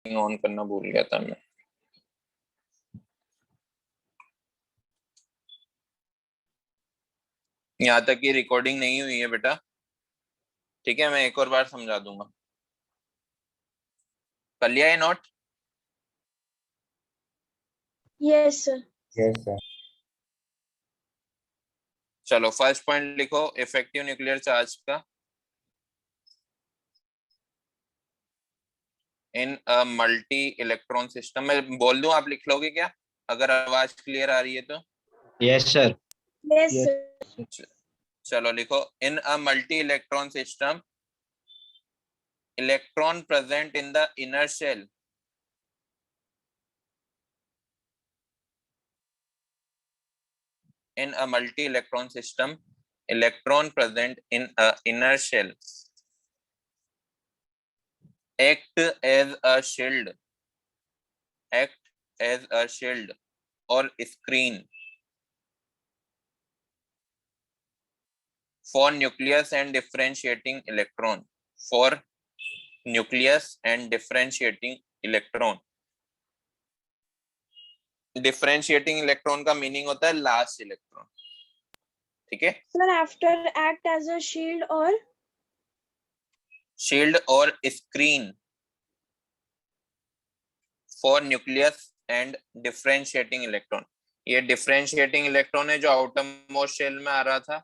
On करना भूल गया था मैं। यहाँ तक की रिकॉर्डिंग नहीं हुई है बेटा, ठीक है, मैं एक और बार समझा दूंगा। कर लिया ये note? Yes sir. Yes sir. चलो फर्स्ट पॉइंट लिखो इफेक्टिव न्यूक्लियर चार्ज का। इन अ मल्टी इलेक्ट्रॉन सिस्टम, मैं बोल दूं आप लिख लोगे क्या अगर आवाज क्लियर आ रही है तो? Yes sir. Yes sir. चलो लिखो in a multi electron system, electron present in the inner shell in a multi-electron system, electron present in a inner shell act as a shield or screen for nucleus and differentiating electron. For nucleus and differentiating electron. Differentiating electron का meaning होता है last electron, ठीक है sir after act as a shield और screen for nucleus and differentiating electron. ये differentiating electron है जो outer most shell में आ रहा था,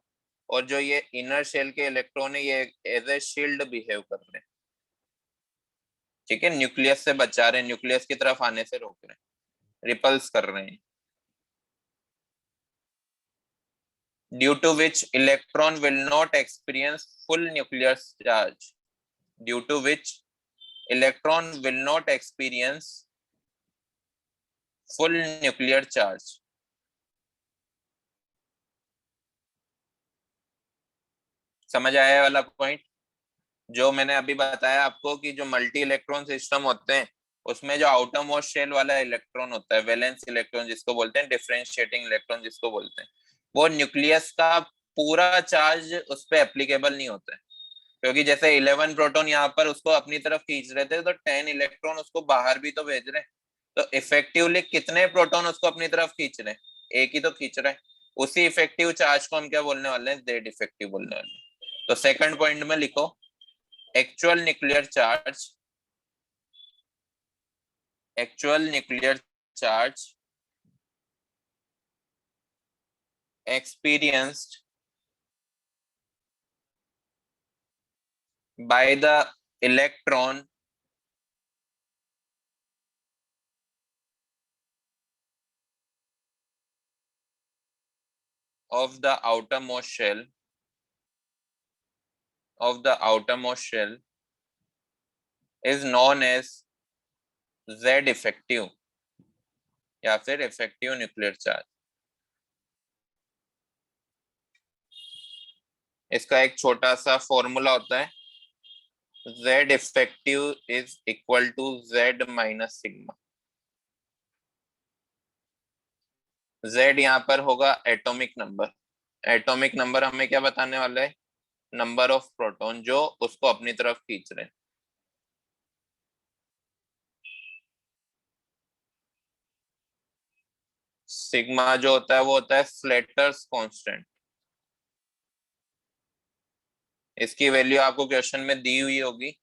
और जो ये इनर शेल के इलेक्ट्रॉन है ये एज ए शील्ड बिहेव कर रहे हैं, ठीक है, न्यूक्लियस से बचा रहे हैं, न्यूक्लियस की तरफ आने से रोक रहे हैं, रिपल्स कर रहे हैं। Due to which electron will not experience full nuclear charge, due to which electron will not experience full nuclear charge. समझ आया वाला पॉइंट जो मैंने अभी बताया आपको कि जो मल्टी इलेक्ट्रॉन सिस्टम होते हैं उसमें जो आउटर मोस्ट शेल वाला इलेक्ट्रॉन होता है, वैलेंस इलेक्ट्रॉन जिसको बोलते हैं, डिफरेंशिएटिंग इलेक्ट्रॉन जिसको बोलते हैं, वो न्यूक्लियस का पूरा चार्ज उस पर एप्लीकेबल नहीं होता है, क्योंकि जैसे 11 प्रोटॉन यहाँ पर उसको अपनी तरफ खींच रहे थे तो 10 इलेक्ट्रॉन उसको बाहर भी तो भेज रहे हैं, तो इफेक्टिवली कितने प्रोटॉन उसको अपनी तरफ खींच रहे हैं? एक ही तो खींच रहे हैं। उसी इफेक्टिव चार्ज को हम क्या बोलने वाले हैं? जेड इफेक्टिव बोलने वाले हैं। तो सेकंड पॉइंट में लिखो actual nuclear charge experienced by the electron of the outermost shell is known as Z effective या फिर इफेक्टिव न्यूक्लियर चार्ज। इसका एक छोटा सा फॉर्मूला होता है, Z effective is equal to Z minus sigma। Z यहाँ पर होगा एटॉमिक नंबर, एटॉमिक नंबर हमें क्या बताने वाला है? नंबर ऑफ प्रोटॉन जो उसको अपनी तरफ खींच रहे हैं। सिग्मा जो होता है वो होता है स्लेटर्स कांस्टेंट। इसकी वैल्यू आपको क्वेश्चन में दी हुई होगी,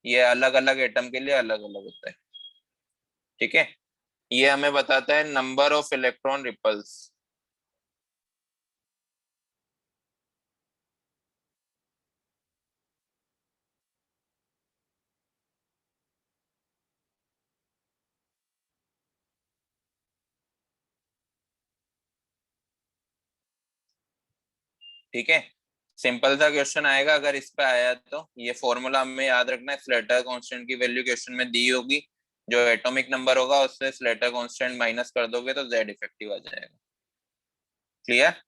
ये अलग अलग एटम के लिए अलग अलग होता है, ठीक है। ये हमें बताता है नंबर ऑफ इलेक्ट्रॉन रिपल्स। ठीक है, सिंपल सा क्वेश्चन आएगा अगर इस पे आया तो ये फॉर्मूला हमें याद रखना है। स्लेटर कांस्टेंट की वैल्यू क्वेश्चन में दी होगी, जो एटॉमिक नंबर होगा उससे स्लेटर कांस्टेंट माइनस कर दोगे तो जेड इफेक्टिव आ जाएगा। Clear?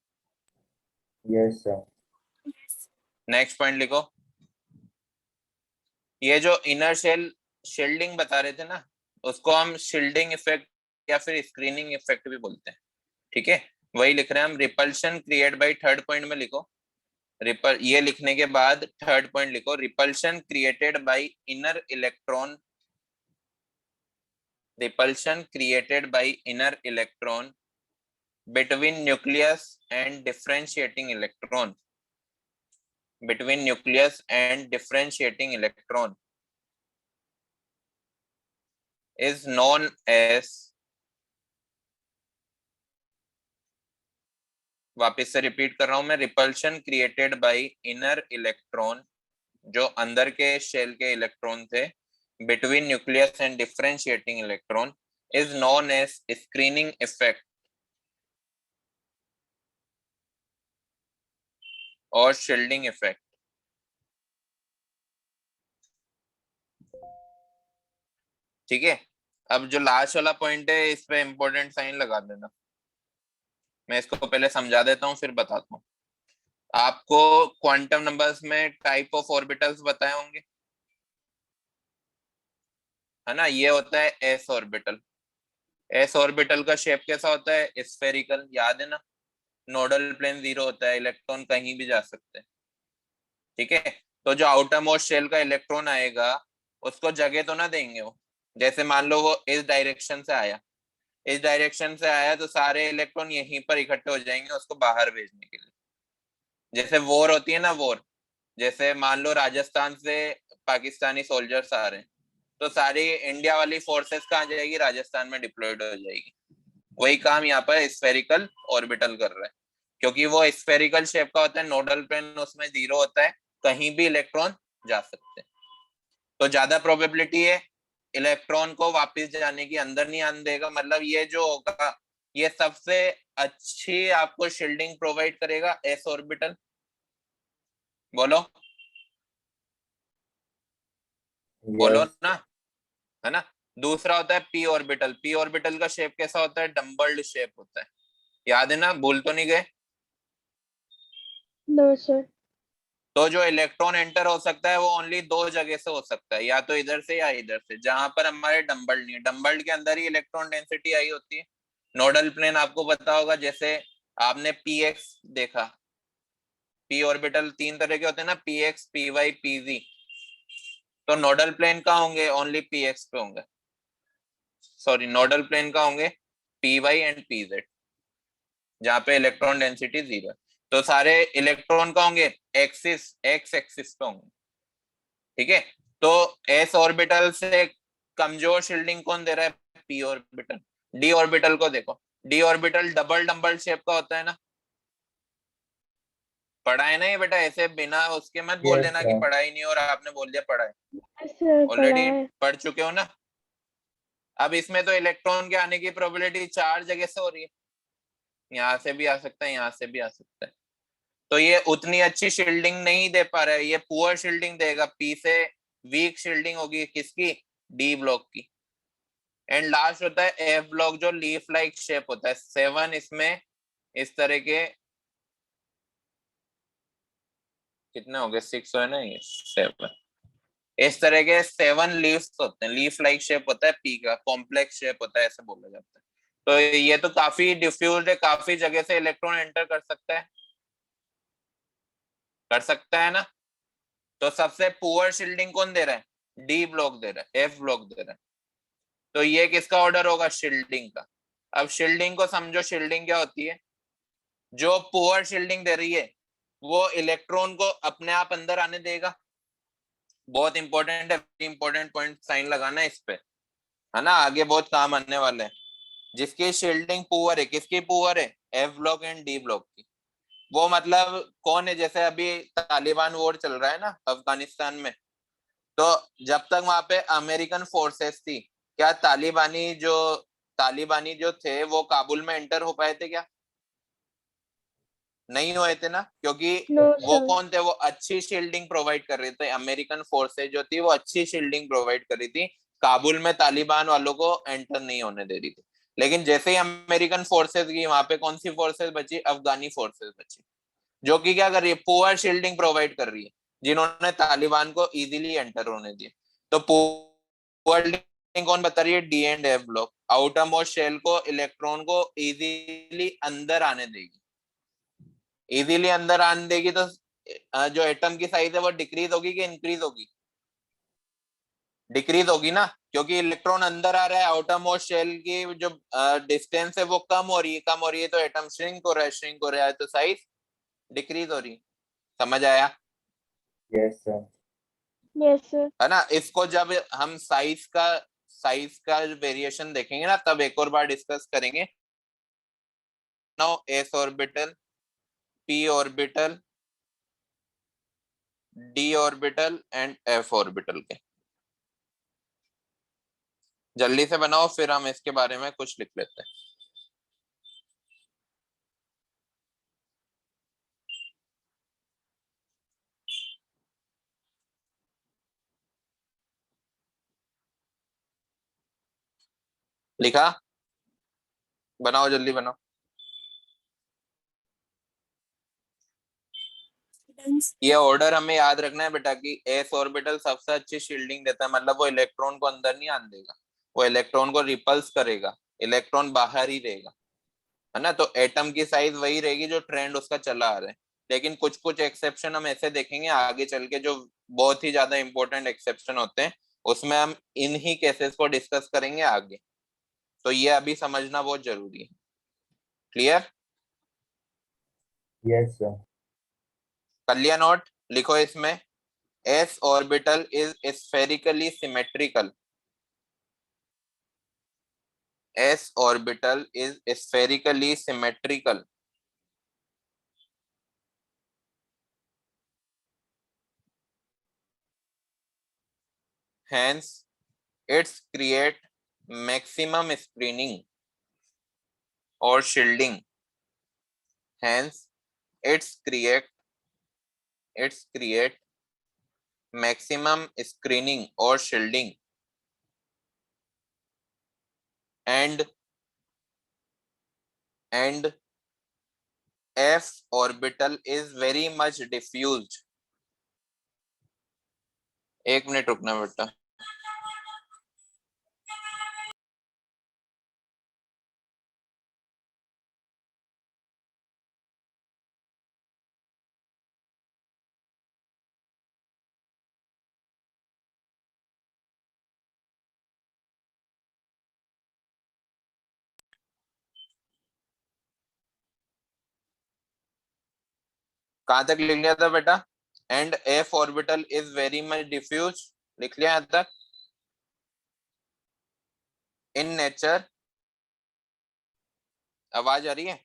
Yes sir. Next point लिखो, ये जो इनर शेल शील्डिंग बता रहे थे ना, उसको हम शील्डिंग इफेक्ट या फिर स्क्रीनिंग इफेक्ट भी बोलते हैं, ठीक है। वही लिख रहे हैं हम, repulsion create bye, third point में लिखो ये लिखने के बाद थर्ड पॉइंट लिखो, repulsion created by inner electron repulsion created by inner electron between nucleus and differentiating electron. Between nucleus and differentiating electron is known as, वापिस से रिपीट कर रहा हूं मैं, repulsion created by inner electron, जो अंदर के शेल के इलेक्ट्रॉन थे, between nucleus and differentiating electron is known as screening effect और शील्डिंग इफेक्ट। ठीक है, अब जो लास्ट वाला पॉइंट है इस पे इंपॉर्टेंट साइन लगा देना। मैं इसको पहले समझा देता हूँ फिर बताता हूँ। आपको क्वांटम नंबर्स में टाइप ऑफ ऑर्बिटल्स बताए होंगे, है ना। ये होता है एस ऑर्बिटल। एस ऑर्बिटल का शेप कैसा होता है, स्फेरिकल, याद है ना। नोडल प्लेन 0 होता है, इलेक्ट्रॉन कहीं भी जा सकते हैं। ठीक है, तो जो आउटर मोस्ट शेल का इलेक्ट्रॉन आएगा उसको जगह तो ना देंगे वो। जैसे मान लो वो इस डायरेक्शन से आया, इस डायरेक्शन से आया तो सारे इलेक्ट्रॉन यहीं पर इकट्ठे हो जाएंगे उसको बाहर भेजने के लिए। जैसे वॉर होती है ना, वॉर, जैसे मान लो राजस्थान से पाकिस्तानी सोल्जर्स आ रहे हैं तो सारी इंडिया वाली फोर्सेस कहाँ जाएगी, राजस्थान में डिप्लॉयड हो जाएगी। वही काम यहाँ पर स्फेरिकल ऑर्बिटल कर रहा है, क्योंकि वो स्फेरिकल शेप का होता है, नोडल प्लेन उसमें 0 होता है, कहीं भी इलेक्ट्रॉन जा सकते हैं। तो ज्यादा प्रोबेबिलिटी है इलेक्ट्रॉन को वापस जाने की, अंदर नहीं आने देगा। मतलब ये जो होगा ये सबसे अच्छी आपको शील्डिंग प्रोवाइड करेगा एस ऑर्बिटल। बोलो बोलो Yes. ना, है ना। दूसरा होता है पी ऑर्बिटल। पी ऑर्बिटल का शेप कैसा होता है, डम्बल्ड शेप होता है, याद है ना, भूल तो नहीं गए। No, sir. तो जो इलेक्ट्रॉन एंटर हो सकता है वो ओनली 2 जगह से हो सकता है, या तो इधर से या इधर से, जहां पर हमारे डम्बल्ड नहीं है। डम्बल्ड के अंदर ही इलेक्ट्रॉन डेंसिटी आई होती है। नोडल प्लेन आपको पता होगा, जैसे आपने पी एक्स देखा, पी ऑर्बिटल 3 तरह के होते हैं ना, P X, P Y, P Z. तो नोडल प्लेन का होंगे ओनली पी एक्स पे होंगे, सॉरी नोडल प्लेन का होंगे P Y and P Z, जहां पे इलेक्ट्रॉन डेंसिटी 0 है। तो सारे इलेक्ट्रॉन का होंगे एक्सिस, एक्स एक्सिस पे होंगे। ठीक है, तो एस ऑर्बिटल से कमजोर शील्डिंग कौन दे रहा है, पी ऑर्बिटल। डी ऑर्बिटल को देखो, D orbital double dumbbell shape का होता है ना, पढ़ा है ना ये बेटा। ऐसे बिना उसके मत बोल Yes, देना कि sir. पढ़ा ही नहीं और आपने बोल दिया पढ़ा है। Yes, sir. पढ़ा ऑलरेडी है। पढ़ चुके हो ना। अब इसमें तो इलेक्ट्रॉन के आने की प्रोबेबिलिटी 4 जगह से हो रही है, यहाँ से भी आ सकता है, यहाँ से भी आ सकता है। तो ये उतनी अच्छी शील्डिंग नहीं दे पा रहा है, ये पुअर शील्डिंग देगा। पी से वीक शील्डिंग होगी किसकी, डी ब्लॉक की। एंड लास्ट होता है एफ ब्लॉक, जो लीफ लाइक शेप होता है। 7 इसमें इस तरह के, कितने हो गए, 6 है ना, ये 7, इस तरह के 7 लीव्स होते हैं। लीफ लाइक शेप होता है पी का, कॉम्प्लेक्स शेप होता है, ऐसे बोला जाता है। तो ये तो काफी डिफ्यूज्ड है, काफी जगह से इलेक्ट्रॉन एंटर कर सकता है, कर सकता है ना। तो सबसे पुअर शील्डिंग कौन दे रहा है, डी ब्लॉक दे रहा है, एफ ब्लॉक दे रहा है। तो ये किसका ऑर्डर होगा, शील्डिंग का। अब शील्डिंग को समझो, शील्डिंग क्या होती है। जो पुअर शील्डिंग दे रही है वो इलेक्ट्रॉन को अपने आप अंदर आने देगा। बहुत इंपॉर्टेंट है, इंपॉर्टेंट पॉइंट, साइन लगाना है इस पे, है ना, आगे बहुत काम आने वाला है। जिसकी शील्डिंग पुअर है, किसकी पुअर है, F block and D block की। वो मतलब कौन है, जैसे अभी तालिबान वॉर चल रहा है ना अफगानिस्तान में, तो जब तक वहां पे अमेरिकन फोर्सेस थी, क्या तालिबानी जो थे वो काबुल में एंटर हो पाए थे क्या, नहीं हुए थे ना। क्योंकि No, वो sir. कौन थे, वो अच्छी शील्डिंग प्रोवाइड कर रहे थे। अमेरिकन फोर्सेस जो थी वो अच्छी शील्डिंग प्रोवाइड कर रही थी, काबुल में तालिबान वालों को एंटर नहीं होने दे रही थी। लेकिन जैसे ही अमेरिकन फोर्सेस गई, वहां पे कौन सी फोर्सेस बची, अफगानी फोर्सेस बची, जो कि क्या कर रही है, पुअर शील्डिंग प्रोवाइड कर रही है, जिन्होंने तालिबान को इजीली एंटर होने दिया। तो पुअर शील्डिंग कौन बता रही है, D and F block. Outermost shell को इलेक्ट्रॉन को इजीली अंदर आने देगी, इजीली अंदर आने देगी। तो जो एटम की साइज है वो डिक्रीज होगी कि इंक्रीज होगी, डिक्रीज होगी ना, क्योंकि इलेक्ट्रॉन अंदर आ रहा है, आउटर मोस्ट शेल की जो डिस्टेंस है वो कम हो रही है, तो एटम श्रिंक हो रहा है, तो साइज डिक्रीज हो रही है। समझ आया? Yes, sir. Yes, sir. है ना? इसको जब हम साइज का वेरिएशन देखेंगे ना, तब एक और बार डिस्कस करेंगे। Now S orbital, P orbital, D orbital and F orbital के जल्दी से बनाओ, फिर हम इसके बारे में कुछ लिख लेते हैं। लिखा? बनाओ, जल्दी बनाओ। ये ऑर्डर हमें याद रखना है बेटा कि एस ऑर्बिटल सबसे अच्छी शील्डिंग देता है, मतलब वो इलेक्ट्रॉन को अंदर नहीं आने देगा, वो इलेक्ट्रॉन को रिपल्स करेगा, इलेक्ट्रॉन बाहर ही रहेगा, है ना? तो एटम की साइज वही रहेगी जो ट्रेंड उसका चला आ रहा है, लेकिन कुछ कुछ एक्सेप्शन हम ऐसे देखेंगे आगे चल के, जो बहुत ही ज्यादा इंपॉर्टेंट एक्सेप्शन होते हैं, उसमें हम इन्हीं केसेस को डिस्कस करेंगे आगे। तो ये अभी समझना बहुत जरूरी है। क्लियर? Yes, sir. कर लिया नोट? लिखो इसमें, S orbital is spherically symmetrical, s orbital is spherically symmetrical. Hence, it's create maximum screening or shielding. Hence, it's create maximum screening or shielding. And f orbital is very much diffused. एक minute रुकना बेटा। कहां तक लिख लिया था बेटा? And f orbital is very much diffuse, लिख लिया यहां तक? इन नेचर, आवाज आ रही है?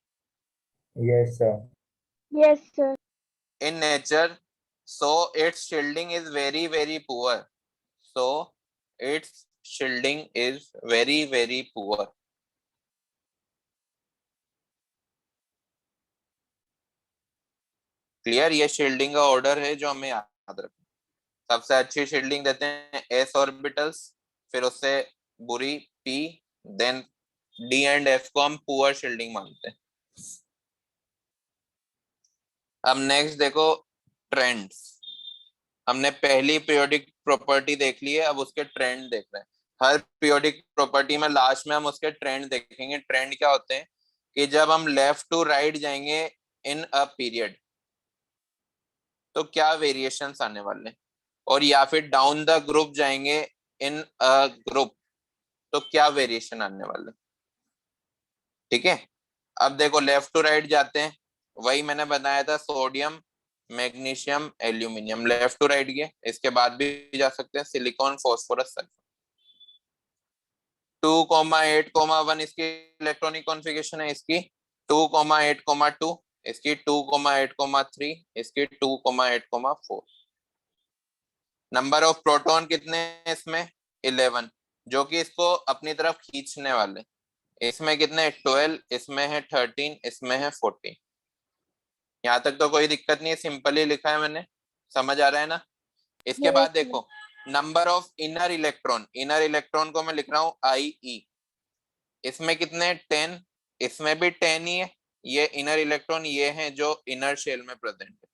Yes, sir. Yes, sir. In nature, so its shielding is very very poor. So its shielding is very very poor. Clear? ये शील्डिंग का order है जो हमें याद रखना। सबसे अच्छी शील्डिंग देते हैं एस ऑर्बिटल्स, फिर उससे बुरी P, then D and F को हम पुअर शील्डिंग मानते हैं। अब नेक्स्ट देखो, ट्रेंड्स। हमने पहली पीरियोडिक प्रॉपर्टी देख ली है, अब उसके ट्रेंड देख रहे हैं। हर पीरियोडिक प्रॉपर्टी में लास्ट में हम उसके ट्रेंड देखेंगे। ट्रेंड क्या होते हैं कि जब हम लेफ्ट टू राइट जाएंगे इन अ पीरियड तो क्या वेरिएशंस आने वाले हैं, और या फिर डाउन द ग्रुप जाएंगे इन अ ग्रुप तो क्या वेरिएशन आने वाले। ठीक है? अब देखो लेफ्ट टू राइट जाते हैं, वही मैंने बताया था, sodium, magnesium, aluminium, left to right गए। इसके बाद भी जा सकते हैं सिलिकॉन, फास्फोरस, सल्फर। 2,8,1 इसकी इलेक्ट्रॉनिक कॉन्फ़िगरेशन है, इसकी 2,8,2, इसकी 2,8,3, इसकी 2,8,4। नंबर ऑफ प्रोटॉन कितने हैं इसमें? 11, जो कि इसको अपनी तरफ खींचने वाले। इसमें कितने? 12, इसमें है 13, इसमें है 14। यहाँ तक तो कोई दिक्कत नहीं है, सिंपल ही लिखा है मैंने, समझ आ रहा है ना? इसके बाद देखो नंबर ऑफ इनर इलेक्ट्रॉन को मैं लिख रहा हूँ IE। इसमें कितने? 10, इसमें भी 10 ही है। ये इनर इलेक्ट्रॉन ये हैं जो इनर शेल में प्रेजेंट है,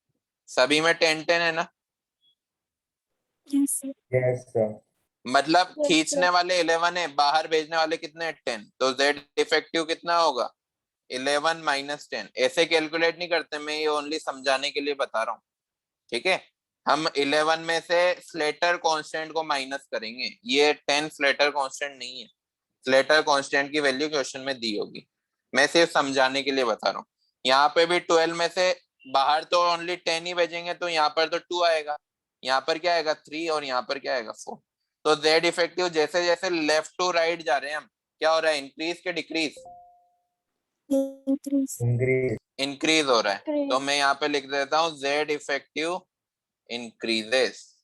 सभी में 10-10 है ना? Yes, sir. मतलब Yes, खींचने sir. वाले 11 है, बाहर भेजने वाले कितने? 10। तो Z इफेक्टिव कितना होगा? 11 - 10। ऐसे कैलकुलेट नहीं करते, मैं ये ओनली समझाने के लिए बता रहा हूँ। ठीक है? हम 11 में से स्लेटर कांस्टेंट को माइनस करेंगे, ये 10 स्लेटर कांस्टेंट नहीं है। स्लेटर कांस्टेंट की वैल्यू क्वेश्चन में दी होगी, मैं सिर्फ समझाने के लिए बता रहा हूँ। यहाँ पे भी 12 में से बाहर तो ओनली 10 ही बचेंगे, तो यहाँ पर तो 2 आएगा, यहाँ पर क्या आएगा 3, और यहाँ पर क्या आएगा 4। तो जेड इफेक्टिव जैसे जैसे लेफ्ट टू राइट जा रहे हैं हम, क्या हो रहा है, इंक्रीज के डिक्रीज? Increase. Increase. इंक्रीज हो रहा है। तो Increase. मैं यहाँ पे लिख देता हूँ Z effective increases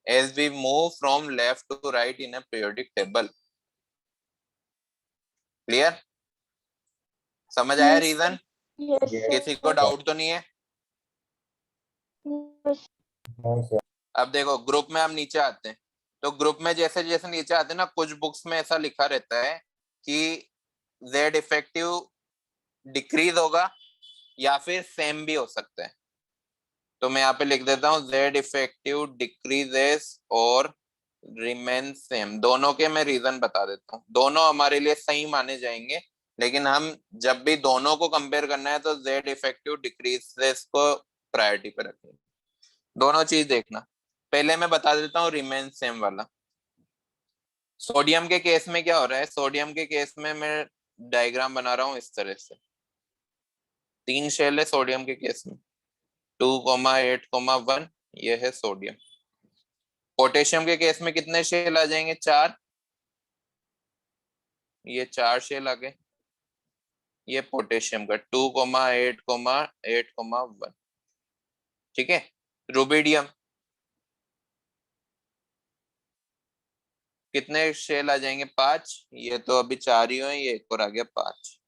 as we move from left to right in a periodic table. Clear? समझ आया Yes. रीजन? Yes, Yes. किसी को sir. डाउट तो नहीं है? Yes. No, sir. अब देखो ग्रुप में हम नीचे आते हैं, तो ग्रुप में जैसे जैसे नीचे आते हैं ना, कुछ बुक्स में ऐसा लिखा रहता है कि जेड इफेक्टिव डिक्रीज होगा या फिर सेम भी हो सकता है। तो मैं यहाँ पे लिख देता हूँ जेड इफेक्टिव डिक्रीजेस और रिमेन सेम। दोनों के मैं रीजन बता देता हूँ, दोनों हमारे लिए सही माने जाएंगे, लेकिन हम जब भी दोनों को कंपेयर करना है तो जेड इफेक्टिव डिक्रीजेस को प्रायोरिटी पे रखेंगे। दोनों चीज देखना। पहले मैं बता देता हूँ रिमेन सेम वाला। सोडियम के केस में क्या हो रहा है, सोडियम के केस में मैं डायग्राम बना रहा हूँ इस तरह से। 3 शेल है सोडियम के केस में, 2,8,1 ये है सोडियम। पोटेशियम के केस में कितने शेल आ जाएंगे, 4, ये 4 शेल आ गए। ये पोटेशियम का 2,8,8,1। ठीक है। रुबिडियम कितने शेल आ जाएंगे, 5, ये तो अभी 4 ही हुए, ये एक और आ गया 5।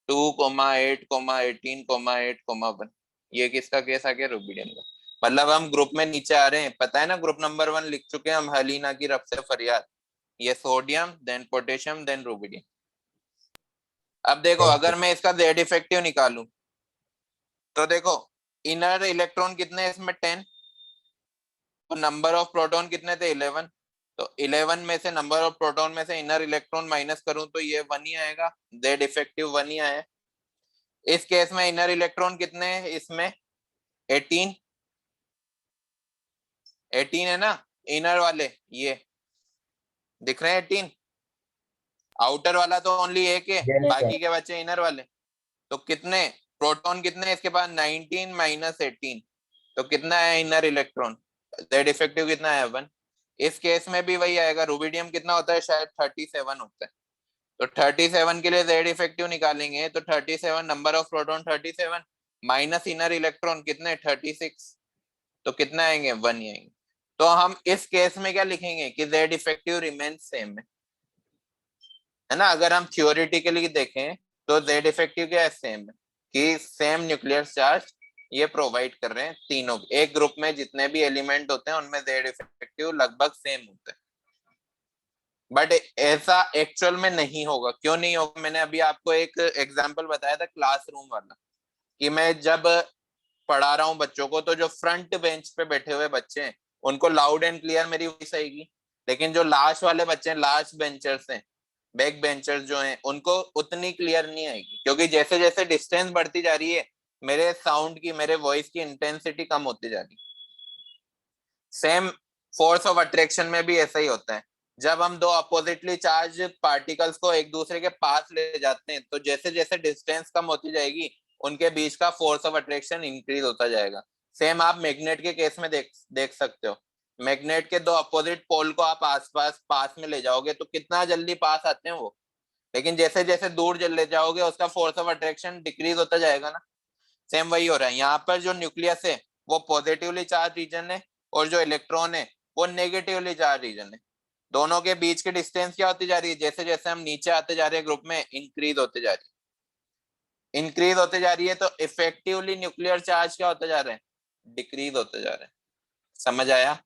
2,8,18,8,1 ये किसका केस आ गया, रुबिडियम का। मतलब हम ग्रुप में नीचे आ रहे हैं, पता है ना, ग्रुप नंबर 1 लिख चुके हैं हम, हलीना की रफ से फरियाद। ये sodium, then potassium, then rubidium. अब देखो Yes, अगर मैं इसका जेड इफेक्टिव निकालूं, तो देखो इनर इलेक्ट्रॉन कितने हैं इसमें, 10, तो नंबर ऑफ प्रोटॉन कितने थे, 11। तो 11 में से नंबर ऑफ प्रोटॉन में से इनर इलेक्ट्रॉन माइनस करूं तो ये 1 ही आएगा, जेड इफेक्टिव 1 ही आया। इस केस में इनर इलेक्ट्रॉन कितने हैं इसमें, 18, 18 है ना इनर वाले, ये दिख रहे हैं 18। आउटर वाला तो ओनली एक है, Yes, sir. बाकी के बच्चे इनर वाले। तो कितने प्रोटॉन कितने हैं इसके पास, 19 माइनस 18, तो कितना है इनर इलेक्ट्रॉन, जेड इफेक्टिव कितना है, 1। इस केस में भी वही आएगा। रुबिडियम कितना होता है, शायद 37 होता है। तो 37 के लिए जेड इफेक्टिव निकालेंगे तो 37 number of proton 37 minus inner electron कितने, 36, तो कितना आएंगे, 1 ही आएंगे। तो हम इस केस में क्या लिखेंगे कि जेड इफेक्टिव रिमेन सेम है ना। अगर हम थियोरिटिकली देखें तो जेड इफेक्टिव क्या है, सेम है, कि सेम न्यूक्लियर चार्ज ये प्रोवाइड कर रहे हैं तीनों। एक ग्रुप में जितने भी एलिमेंट होते हैं उनमें जेड इफेक्टिव लगभग सेम होता है। बट ऐसा एक्चुअल में नहीं होगा। क्यों नहीं होगा, मैंने अभी आपको एक एग्जांपल बताया था क्लासरूम वाला, कि मैं जब पढ़ा रहा हूँ बच्चों को, तो जो फ्रंट बेंच पे बैठे हुए बच्चे हैं उनको लाउड एंड क्लियर मेरी वॉइस आएगी, लेकिन जो लास्ट वाले बच्चे हैं, लास्ट बेंचर्स हैं, बैक बेंचर्स जो हैं, उनको उतनी क्लियर नहीं आएगी, क्योंकि जैसे जैसे डिस्टेंस बढ़ती जा रही है मेरे साउंड की, मेरे वॉइस की इंटेंसिटी कम होती जा रही है। सेम फोर्स ऑफ अट्रैक्शन में भी ऐसा ही होता है। जब हम दो अपोजिटली चार्ज पार्टिकल्स को एक दूसरे के पास ले जाते हैं, तो जैसे जैसे डिस्टेंस कम होती जाएगी उनके बीच का फोर्स ऑफ अट्रैक्शन इंक्रीज होता जाएगा। सेम आप मैग्नेट के केस में देख सकते हो। मैग्नेट के दो अपोजिट पोल को आप आसपास पास में ले जाओगे तो कितना जल्दी पास आते हैं वो, लेकिन जैसे जैसे दूर ले जाओगे उसका फोर्स ऑफ अट्रैक्शन डिक्रीज होता जाएगा ना। सेम वही हो रहा है यहाँ पर। जो न्यूक्लियस है वो पॉजिटिवली चार्ज रीजन है, और जो इलेक्ट्रॉन है वो नेगेटिवली चार्ज रीजन है। दोनों के बीच की डिस्टेंस क्या होती जा रही है, जैसे जैसे हम नीचे आते जा रहे हैं ग्रुप में, इंक्रीज होते जा रही है, इंक्रीज होते जा रही है। तो इफेक्टिवली न्यूक्लियर चार्ज क्या होता जा रहा है, डिक्रीज होते जा रहे हैं। समझ आया,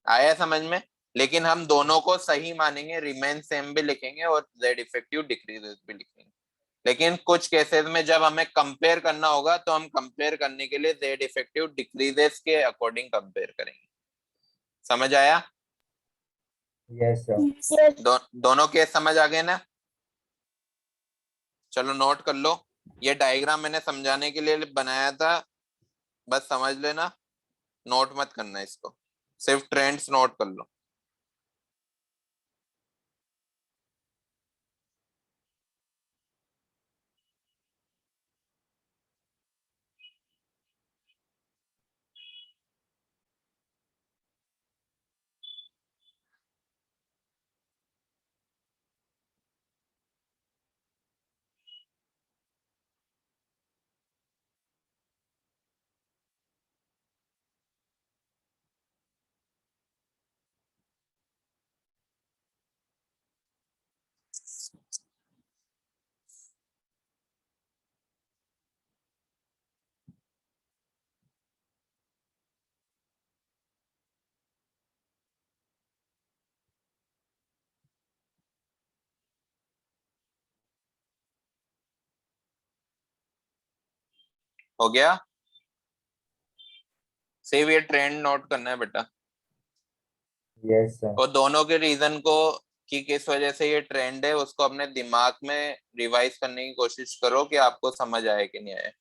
आया समझ में। लेकिन हम दोनों को सही मानेंगे, रिमेन सेम भी लिखेंगे और जेड इफेक्टिव डिक्रीजेस भी लिखेंगे। लेकिन कुछ केसेस में जब हमें कंपेयर करना होगा तो हम कंपेयर करने के लिए जेड इफेक्टिव डिक्रीजेस के अकॉर्डिंग कंपेयर करेंगे। समझ आया? Yes, sir. Yes. दोनों केस समझ आ गए ना। चलो नोट कर लो, ये डायग्राम मैंने समझाने के लिए बनाया था बस समझ लेना, नोट मत करना इसको, सिर्फ ट्रेंड्स नोट कर लो। हो गया? सिर्फ ये ट्रेंड नोट करना है बेटा, Yes, sir. और दोनों के रीजन को कि किस वजह से ये ट्रेंड है उसको अपने दिमाग में रिवाइज करने की कोशिश करो कि आपको समझ आए कि नहीं आए।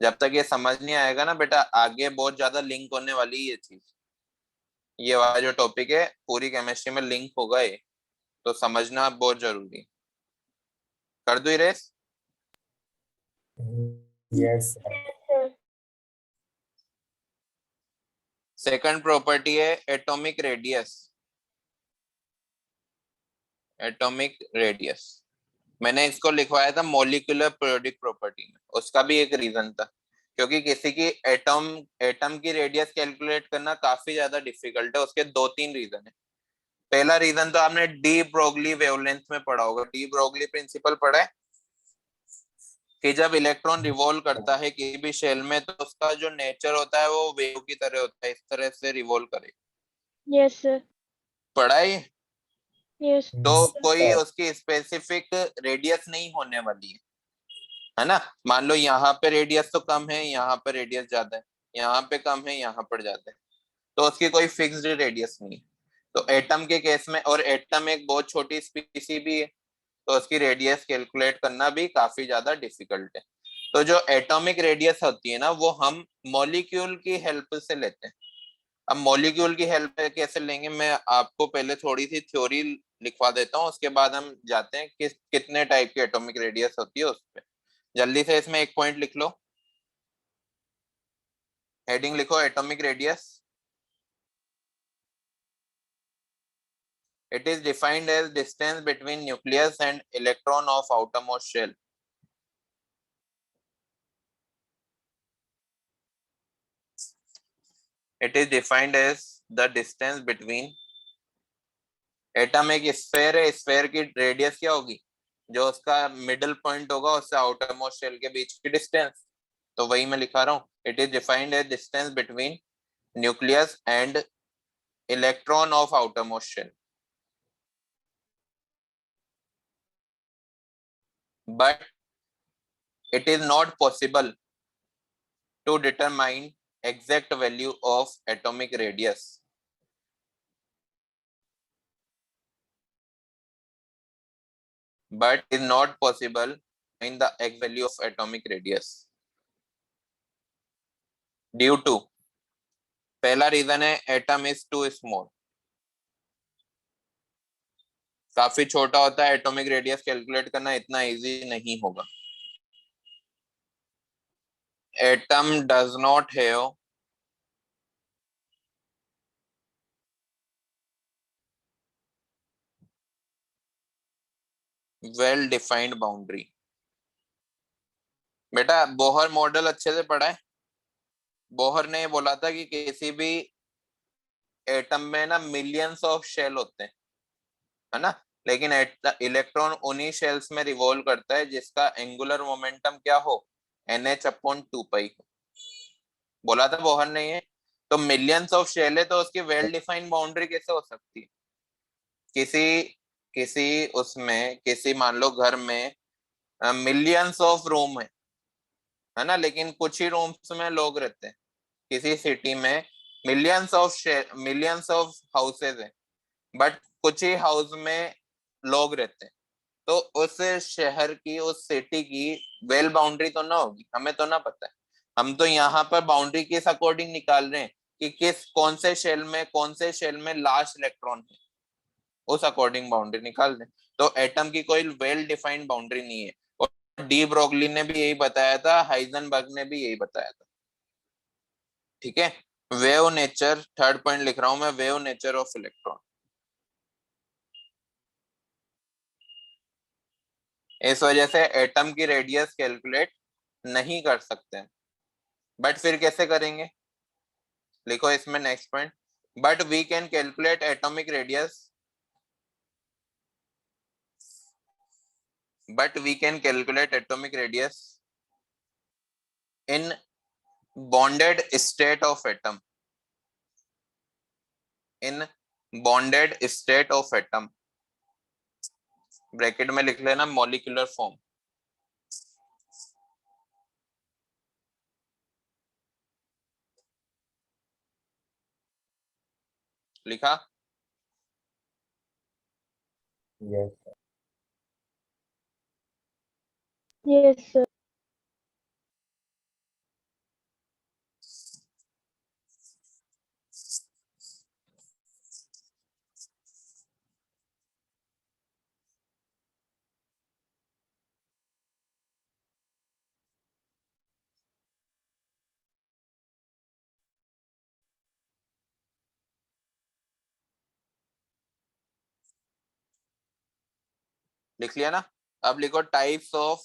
जब तक ये समझ नहीं आएगा ना बेटा, आगे बहुत ज्यादा लिंक होने वाली है ये चीज। ये वाला जो टॉपिक है पूरी केमिस्ट्री में लिंक होगा ये, तो समझना बहुत जरूरी है। कर दो erase. Yes, sir. Sir. Second property है एटॉमिक रेडियस। एटॉमिक रेडियस मैंने इसको लिखवाया था मॉलिक्यूलर पीरियोडिक प्रॉपर्टी में, उसका भी एक रीजन था, क्योंकि किसी की एटम एटम की रेडियस कैलकुलेट करना काफी ज्यादा डिफिकल्ट है। उसके दो तीन रीजन है। पहला रीजन तो आपने डी ब्रोगली वेवलेंथ में पढ़ा होगा, डी ब्रोगली प्रिंसिपल पढ़ा है कि जब इलेक्ट्रॉन रिवॉल्व करता है किसी भी शेल में तो उसका जो नेचर होता है वो वेव की तरह होता है, इस तरह से रिवॉल्व करे। Yes, sir. पढ़ा है ये? Yes. तो कोई Sir. उसकी स्पेसिफिक रेडियस नहीं होने वाली है ना। मान लो यहाँ पे रेडियस तो कम है, यहाँ पे रेडियस ज्यादा है, यहाँ पे कम है, यहाँ पर ज्यादा है, तो उसकी कोई फिक्स्ड रेडियस नहीं है। तो एटम के केस में, और एटम एक बहुत छोटी स्पीसी भी है, तो उसकी रेडियस कैलकुलेट करना भी काफी ज्यादा डिफिकल्ट है। तो जो एटॉमिक रेडियस होती है ना वो हम मॉलिक्यूल की हेल्प से लेते हैं। अब मॉलिक्यूल की हेल्प कैसे लेंगे, मैं आपको पहले थोड़ी सी थ्योरी लिखवा देता हूँ, उसके बाद हम जाते हैं कि कितने टाइप की एटॉमिक रेडियस होती है उस पर। जल्दी से इसमें एक पॉइंट लिख लो, हेडिंग लिखो atomic radius. It is defined as distance between nucleus and electron of outermost shell. It is defined as the distance between, atom एक स्फेयर है, स्फेयर की रेडियस क्या होगी, जो उसका मिडिल पॉइंट होगा उससे आउटर मोस्ट शेल के बीच की डिस्टेंस। तो वही मैं लिखा रहा हूँ, it is defined as distance between nucleus and electron of outermost shell. But it is not possible to determine exact value of atomic radius. But is not possible in the exact value of atomic radius due to, पहला reason है atom is to small, काफी छोटा होता है, atomic radius calculate करना इतना easy नहीं होगा। Atom does not have well defined boundary. बेटा बोहर मॉडल अच्छे से पढ़ा है? बोहर ने बोला था कि किसी भी एटम में ना मिलियंस ऑफ शेल होते हैं, है ना, लेकिन इलेक्ट्रॉन उन्हीं शेल्स में रिवॉल्व करता है जिसका एंगुलर मोमेंटम क्या हो, NH/2π हो। बोला था बोहर ने ये। तो मिलियंस ऑफ शेल है तो उसकी वेल डिफाइंड बाउंड्री कैसे हो सकती है? किसी किसी उसमें, किसी मान लो घर में मिलियंस ऑफ रूम है ना, लेकिन कुछ ही रूम्स में लोग रहते हैं। किसी सिटी में मिलियंस ऑफ हाउसेज है, बट कुछ ही हाउस में लोग रहते हैं। तो उस शहर की, उस सिटी की वेल बाउंड्री तो ना होगी, हमें तो ना पता है। हम तो यहाँ पर बाउंड्री किस अकॉर्डिंग निकाल रहे हैं कि कौन से शेल में लास्ट इलेक्ट्रॉन है, उस अकॉर्डिंग बाउंड्री निकाल रहे हैं। तो एटम की कोई वेल डिफाइंड बाउंड्री नहीं है, और डी ब्रोगली ने भी यही बताया था, हाइजेनबर्ग ने भी यही बताया था। ठीक है, वेव नेचर, थर्ड पॉइंट लिख रहा हूं मैं, वेव नेचर ऑफ इलेक्ट्रॉन। इस वजह से एटम की रेडियस कैलकुलेट नहीं कर सकते, बट फिर कैसे करेंगे, लिखो इसमें next point, but we can calculate atomic radius, but we can calculate atomic radius in bonded state of atom, in bonded state of atom, bracket में लिख लेना मॉलिक्यूलर फॉर्म। लिखा? Yes, sir. Yes, sir. लिख लिया ना? अब लिखो types of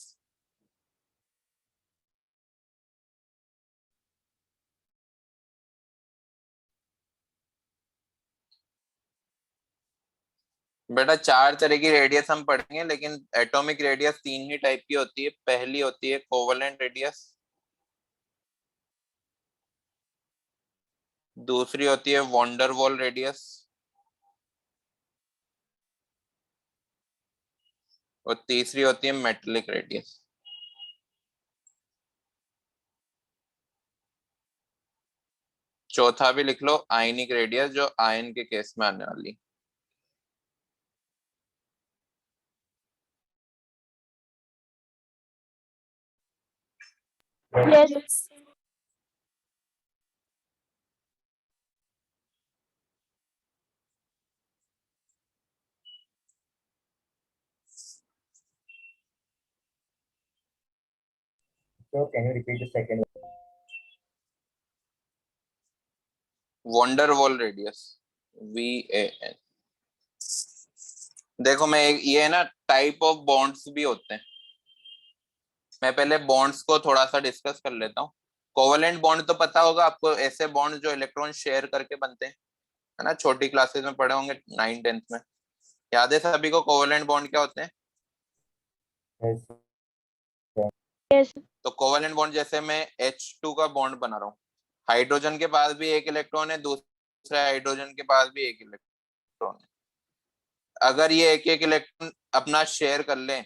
बेटा, 4 तरह की रेडियस हम पढ़ेंगे, लेकिन एटॉमिक रेडियस 3 ही टाइप की होती है। पहली होती है कोवेलेंट रेडियस, दूसरी होती है वॉन्डर वॉल रेडियस, और तीसरी होती है मेटेलिक रेडियस। चौथा भी लिख लो, आयनिक रेडियस, जो आयन के केस में आने वाली। Yes. So can you repeat the second one? Van der Waals radius, VAN। देखो मैं ये है ना, टाइप ऑफ बॉन्ड्स भी होते हैं। मैं पहले बॉन्ड्स को थोड़ा सा डिस्कस कर लेता हूँ। कोवेलेंट बॉन्ड तो पता होगा आपको, ऐसे बॉन्ड जो इलेक्ट्रॉन शेयर करके बनते हैं, है ना, छोटी क्लासेस में पढ़े होंगे, 9th-10th में। याद है सभी को कोवेलेंट बॉन्ड क्या होते हैं? Yes, sir. Yes. तो कोवेलेंट बॉन्ड, जैसे मैं H2 का बॉन्ड बना रहा हूँ, हाइड्रोजन के पास भी एक इलेक्ट्रॉन है, दूसरे हाइड्रोजन के पास भी एक इलेक्ट्रॉन है। अगर ये एक एक इलेक्ट्रॉन अपना शेयर कर लें,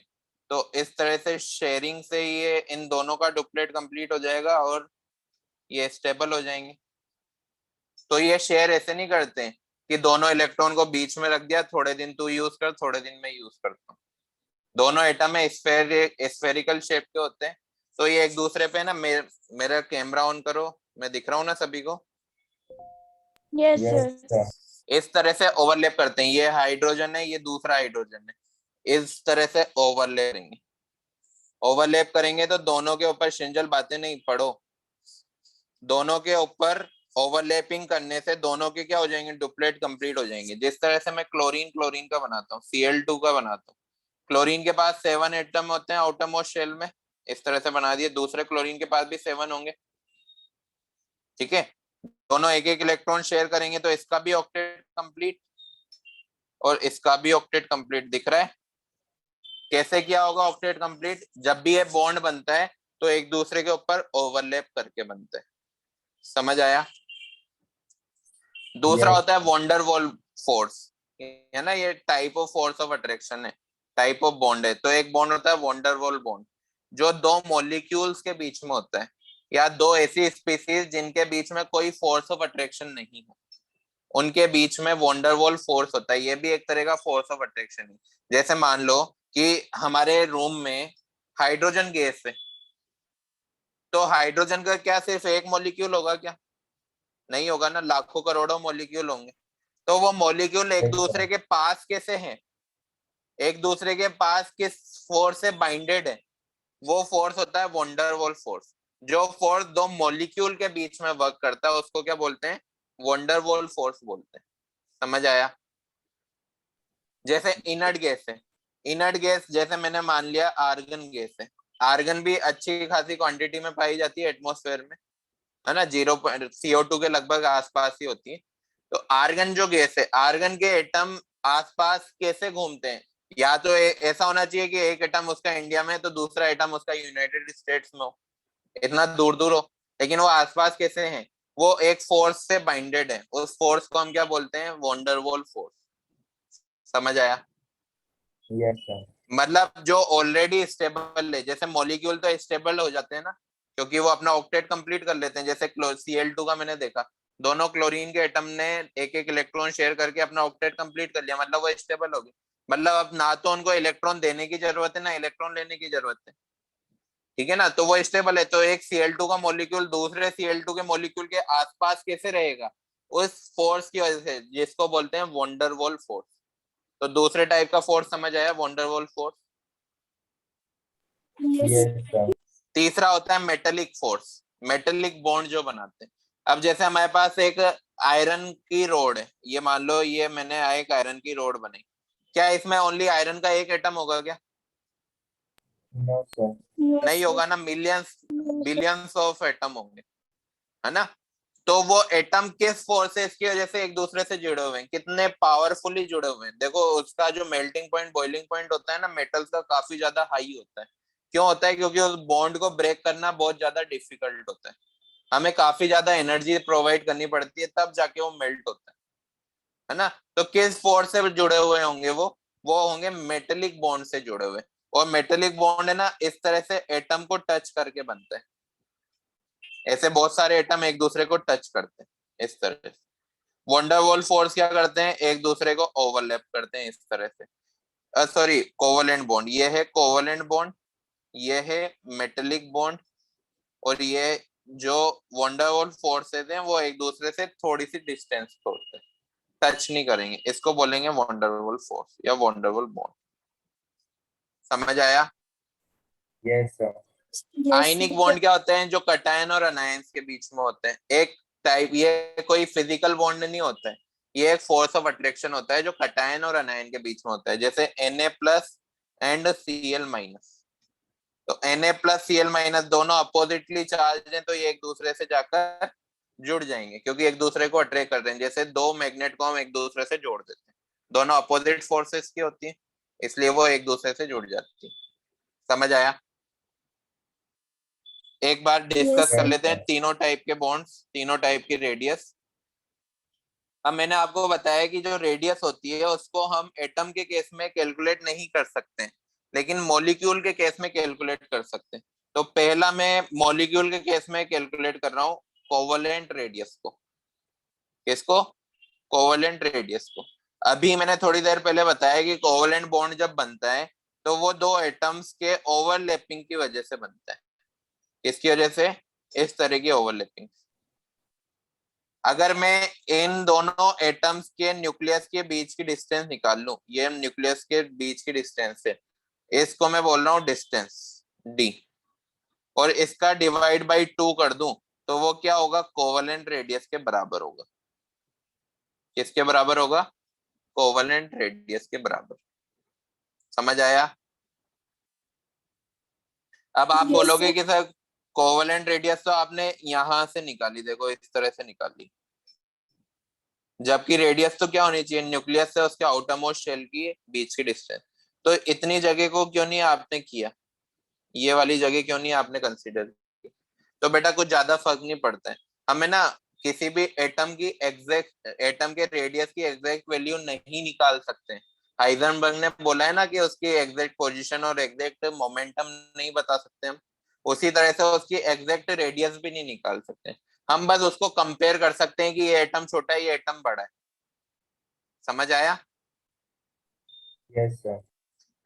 तो इस तरह से शेयरिंग से ये इन दोनों का डुप्लेट कंप्लीट हो जाएगा और ये स्टेबल हो जाएंगे। तो ये शेयर ऐसे नहीं करते कि दोनों इलेक्ट्रॉन को बीच में रख दिया, थोड़े दिन तू यूज कर, थोड़े दिन मैं यूज करता हूँ। दोनों एटम में स्फेरिकल शेप के होते हैं, तो ये एक दूसरे पे ना, मेरा कैमरा ऑन करो, मैं दिख रहा हूँ ना सभी को? Yes, Yes, sir. sir. इस तरह से ओवरलैप करते हैं, ये हाइड्रोजन है, ये दूसरा हाइड्रोजन है, इस तरह से ओवरलैप करेंगे। ओवरलैप करेंगे तो दोनों के ऊपर श्रृंखल बातें नहीं पढ़ो, दोनों के ऊपर ओवरलैपिंग करने से दोनों के क्या हो जाएंगे, डुप्लेट कंप्लीट हो जाएंगे। जिस तरह से मैं क्लोरीन का बनाता हूँ, Cl2 का बनाता हूँ, क्लोरीन के पास 7 एटम होते हैं आउटर मोस्ट शेल में, इस तरह से बना दिए, दूसरे क्लोरीन के पास भी 7 होंगे। ठीक है, दोनों एक एक इलेक्ट्रॉन शेयर करेंगे, तो इसका भी ऑक्टेट कंप्लीट और इसका भी ऑक्टेट कंप्लीट। दिख रहा है कैसे किया होगा ऑक्टेट कंप्लीट? जब भी ये बॉन्ड बनता है तो एक दूसरे के ऊपर ओवरलैप करके बनते हैं। समझ आया? दूसरा Yes, होता है वॉन्डर वॉल फोर्स, है ना, ये type of force of attraction है, टाइप ऑफ बॉन्ड है। तो एक बॉन्ड होता है वॉन्डर वॉल बॉन्ड, जो दो मॉलिक्यूल्स के बीच में होता है, या दो ऐसी स्पीसीज जिनके बीच में कोई फोर्स ऑफ अट्रैक्शन नहीं हो, उनके बीच में वॉन्डरवॉल फोर्स होता है। ये भी एक तरह का फोर्स ऑफ अट्रैक्शन है। जैसे मान लो कि हमारे रूम में हाइड्रोजन गैस है, तो हाइड्रोजन का क्या सिर्फ एक मॉलिक्यूल होगा क्या? नहीं होगा ना, लाखों करोड़ों मॉलिक्यूल होंगे। तो वो मॉलिक्यूल एक Yes, sir. दूसरे के पास कैसे हैं, एक दूसरे के पास किस फोर्स से बाइंडेड है? वो फोर्स होता है वंडरवॉल फोर्स। जो फोर्स दो मॉलिक्यूल के बीच में वर्क करता है उसको क्या बोलते हैं? वंडरवॉल फोर्स बोलते हैं। समझ आया? जैसे इनर्ट गैस है, इनर्ट गैस जैसे मैंने मान लिया आर्गन गैस है, आर्गन भी अच्छी खासी क्वांटिटी में पाई जाती है एटमॉस्फेयर में, है ना, 0 CO2 के लगभग आसपास ही होती है। तो आर्गन जो गैस है, आर्गन के एटम आसपास कैसे घूमते हैं? या तो ऐसा होना चाहिए कि एक एटम उसका इंडिया में है तो दूसरा एटम उसका यूनाइटेड स्टेट्स में हो, इतना दूर दूर हो, लेकिन वो आसपास कैसे हैं? वो एक फोर्स से बाइंडेड है, उस फोर्स को हम क्या बोलते हैं? Van der Waals force. समझ आया? Yes, sir. मतलब जो ऑलरेडी स्टेबल है, जैसे मॉलिक्यूल तो स्टेबल हो जाते हैं ना, क्योंकि वो अपना ऑक्टेट कंप्लीट कर लेते हैं। जैसे Cl2 का मैंने देखा, दोनों क्लोरीन के एटम ने एक एक इलेक्ट्रॉन शेयर करके अपना ऑक्टेट कंप्लीट कर लिया, मतलब वो स्टेबल हो गए। मतलब अब ना तो उनको इलेक्ट्रॉन देने की जरूरत है ना इलेक्ट्रॉन लेने की जरूरत है, ठीक है ना, तो वो स्टेबल है। तो एक Cl2 का मॉलिक्यूल दूसरे Cl2 के मॉलिक्यूल के आसपास कैसे रहेगा? उस फोर्स की वजह से, जिसको बोलते हैं वंडरवॉल फोर्स। तो दूसरे टाइप का फोर्स समझ आया, van der Waals force. Yes. Yes, sir. तीसरा होता है मेटेलिक फोर्स, मेटेलिक बॉन्ड जो बनाते हैं। अब जैसे हमारे पास एक आयरन की रोड है, ये मान लो ये मैंने एक आयरन की रोड बनाई, क्या इसमें ओनली आयरन का एक एटम होगा क्या? No, sir. No, नहीं sir. होगा ना, millions No, sir. Billions of atom होंगे, है ना। तो वो एटम किस फोर्सेस की वजह से एक दूसरे से जुड़े हुए हैं, कितने पावरफुली जुड़े हुए हैं? देखो उसका जो मेल्टिंग पॉइंट, बॉइलिंग पॉइंट होता है ना मेटल्स का, काफी ज्यादा हाई होता है। क्यों होता है? क्योंकि उस बॉन्ड को ब्रेक करना बहुत ज्यादा डिफिकल्ट होता है, हमें काफी ज्यादा एनर्जी प्रोवाइड करनी पड़ती है तब जाके वो मेल्ट होता है ना। तो किस फोर्स से जुड़े हुए होंगे वो होंगे मेटेलिक बॉन्ड से जुड़े हुए। और मेटेलिक बॉन्ड है ना, इस तरह से एटम को टच करके बनता है, ऐसे बहुत सारे एटम एक दूसरे को टच करते हैं इस तरह से। वंडरवॉल फोर्स क्या करते हैं? एक दूसरे को ओवरलैप करते हैं इस तरह से। सॉरी, कोवलेंट बॉन्ड, ये है कोवलेंट बॉन्ड, ये है मेटेलिक बॉन्ड, और ये जो वंडरवॉल फोर्सेस हैं वो एक दूसरे से थोड़ी सी डिस्टेंस पे होते हैं, टच नहीं करेंगे, इसको बोलेंगे वंडरवॉल फोर्स या वंडरवॉल बॉन्ड। समझ आया? Yes, sir. Yes, आयनिक sir. बॉन्ड क्या होते हैं? जो कटायन और अनायंस के बीच में होते हैं, एक टाइप, ये कोई फिजिकल बॉन्ड नहीं होता है, ये एक फोर्स ऑफ अट्रैक्शन होता है जो कटायन और अनायन के बीच में होता है, जैसे Na+ एंड Cl-। तो Na+Cl- दोनों अपोजिटली चार्ज हैं, तो ये एक दूसरे से जाकर जुड़ जाएंगे क्योंकि एक दूसरे को अट्रैक्ट करते हैं, जैसे दो मैग्नेट को हम एक दूसरे से जोड़ देते हैं, दोनों अपोजिट फोर्सेस की होती है, इसलिए वो एक दूसरे से जुड़ जाती है। समझ आया? एक बार डिस्कस Yes. कर Yes, लेते हैं sir. तीनों टाइप के बॉन्ड्स, तीनों टाइप की रेडियस। अब मैंने आपको बताया कि जो रेडियस होती है उसको हम एटम के केस में कैलकुलेट नहीं कर सकते, लेकिन मॉलिक्यूल के केस में कैलकुलेट कर सकते हैं। तो पहला मैं मॉलिक्यूल के केस में कैलकुलेट कर रहा हूँ कोवलेंट रेडियस को। किसको? कोवलेंट रेडियस को। अभी मैंने थोड़ी देर पहले बताया कि कोवलेंट बॉन्ड जब बनता है तो वो दो एटम्स के ओवरलैपिंग की वजह से बनता है। किसकी वजह से? इस तरह की ओवरलैपिंग। अगर मैं इन दोनों एटम्स के न्यूक्लियस के बीच की डिस्टेंस निकाल लूं, ये न्यूक्लियस के बीच की डिस्टेंस है, इसको मैं बोल रहा हूँ डिस्टेंस d, और इसका डिवाइड बाई 2 कर दूं तो वो क्या होगा? कोवलेंट रेडियस के बराबर होगा। किसके बराबर होगा? कोवलेंट रेडियस के बराबर। समझ आया? अब आप Yes, बोलोगे sir. कि सर कोवलेंट रेडियस तो आपने यहां से निकाली, देखो इस तरह से निकाली, जबकि रेडियस तो क्या होनी चाहिए? न्यूक्लियस से उसके आउटर मोस्ट शेल की बीच की डिस्टेंस। तो इतनी जगह को क्यों नहीं आपने किया, ये वाली जगह क्यों नहीं आपने कंसीडर की? तो बेटा कुछ ज्यादा फर्क नहीं पड़ता है, हमें ना किसी भी एटम की एग्जैक्ट, एटम के रेडियस की एग्जैक्ट वैल्यू नहीं निकाल सकते। हाइजेनबर्ग ने बोला है ना कि उसकी एग्जैक्ट पोजीशन और एग्जैक्ट मोमेंटम नहीं बता सकते हम, उसी तरह से उसकी एग्जैक्ट रेडियस भी नहीं निकाल सकते। हम बस उसको कंपेयर कर सकते हैं कि ये एटम छोटा है, ये एटम बड़ा है। समझ आया? Yes, sir.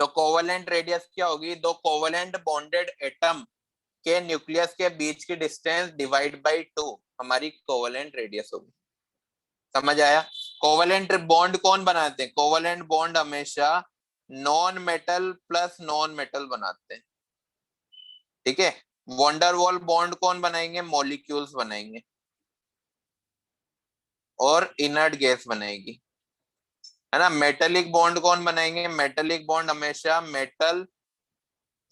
तो कोवलेंट रेडियस क्या होगी? दो कोवलेंट बॉन्डेड एटम के न्यूक्लियस के बीच की डिस्टेंस डिवाइड बाई 2 हमारी कोवेलेंट रेडियस होगी। समझ आया? कोवेलेंट बॉन्ड कौन बनाते हैं? कोवेलेंट बॉन्ड हमेशा non metal plus non metal बनाते हैं। ठीक है। वंडरवॉल बॉन्ड कौन बनाएंगे? मॉलिक्यूल्स बनाएंगे और इनर्ट गैस बनाएगी, है ना। मेटेलिक बॉन्ड कौन बनाएंगे? मेटेलिक बॉन्ड हमेशा मेटल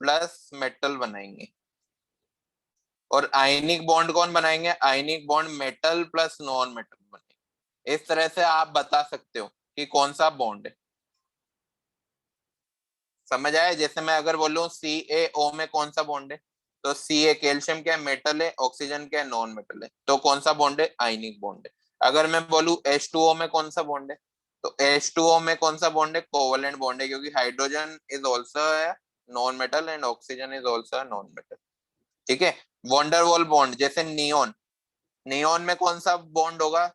प्लस मेटल बनाएंगे। और आयनिक बॉन्ड कौन बनाएंगे? Ionic bond metal plus non metal बनाएंगे। इस तरह से आप बता सकते हो कि कौन सा बॉन्ड है। समझ आया? जैसे मैं अगर बोलूं CaO में कौन सा बॉन्ड है, तो Ca कैल्शियम क्या है? मेटल है। ऑक्सीजन क्या है? नॉन मेटल है। तो कौन सा बॉन्ड है? आयनिक बॉन्ड है। अगर मैं बोलूं H2O में कौन सा बॉन्ड है, तो H2O में कौन सा बॉन्ड है? कोवेलेंट बॉन्ड है, क्योंकि हाइड्रोजन इज ऑल्सो है non metal and oxygen is also non metal. ठीक है। वंडरवॉल बॉन्ड जैसे नियोन, नियोन में कौन सा बॉन्ड होगा?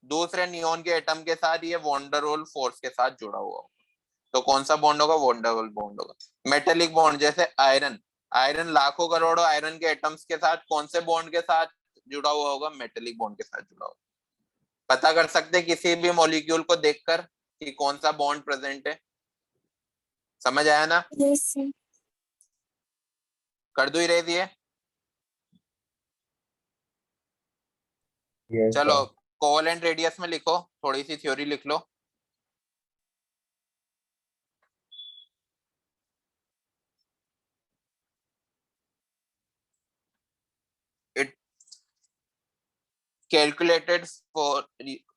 दूसरे नियोन के एटम के साथ ये वंडरवॉल फोर्स के साथ जुड़ा हुआ होगा। तो कौन सा बॉन्ड होगा? वंडरवॉल बॉन्ड होगा। मेटेलिक बॉन्ड जैसे आयरन, आयरन लाखों करोड़ों आयरन के एटम्स के साथ कौन से बॉन्ड के साथ जुड़ा हुआ होगा? मेटेलिक बॉन्ड के साथ जुड़ा होगा। पता कर सकते हैं किसी भी मॉलिक्यूल को देखकर कि कौन सा बॉन्ड प्रेजेंट है। समझ आया ना? Yes, sir. कर दो इरेज ये। Yes, चलो sir. कोवेलेंट रेडियस में लिखो, थोड़ी सी थ्योरी लिख लो। इट कैलकुलेटेड फॉर,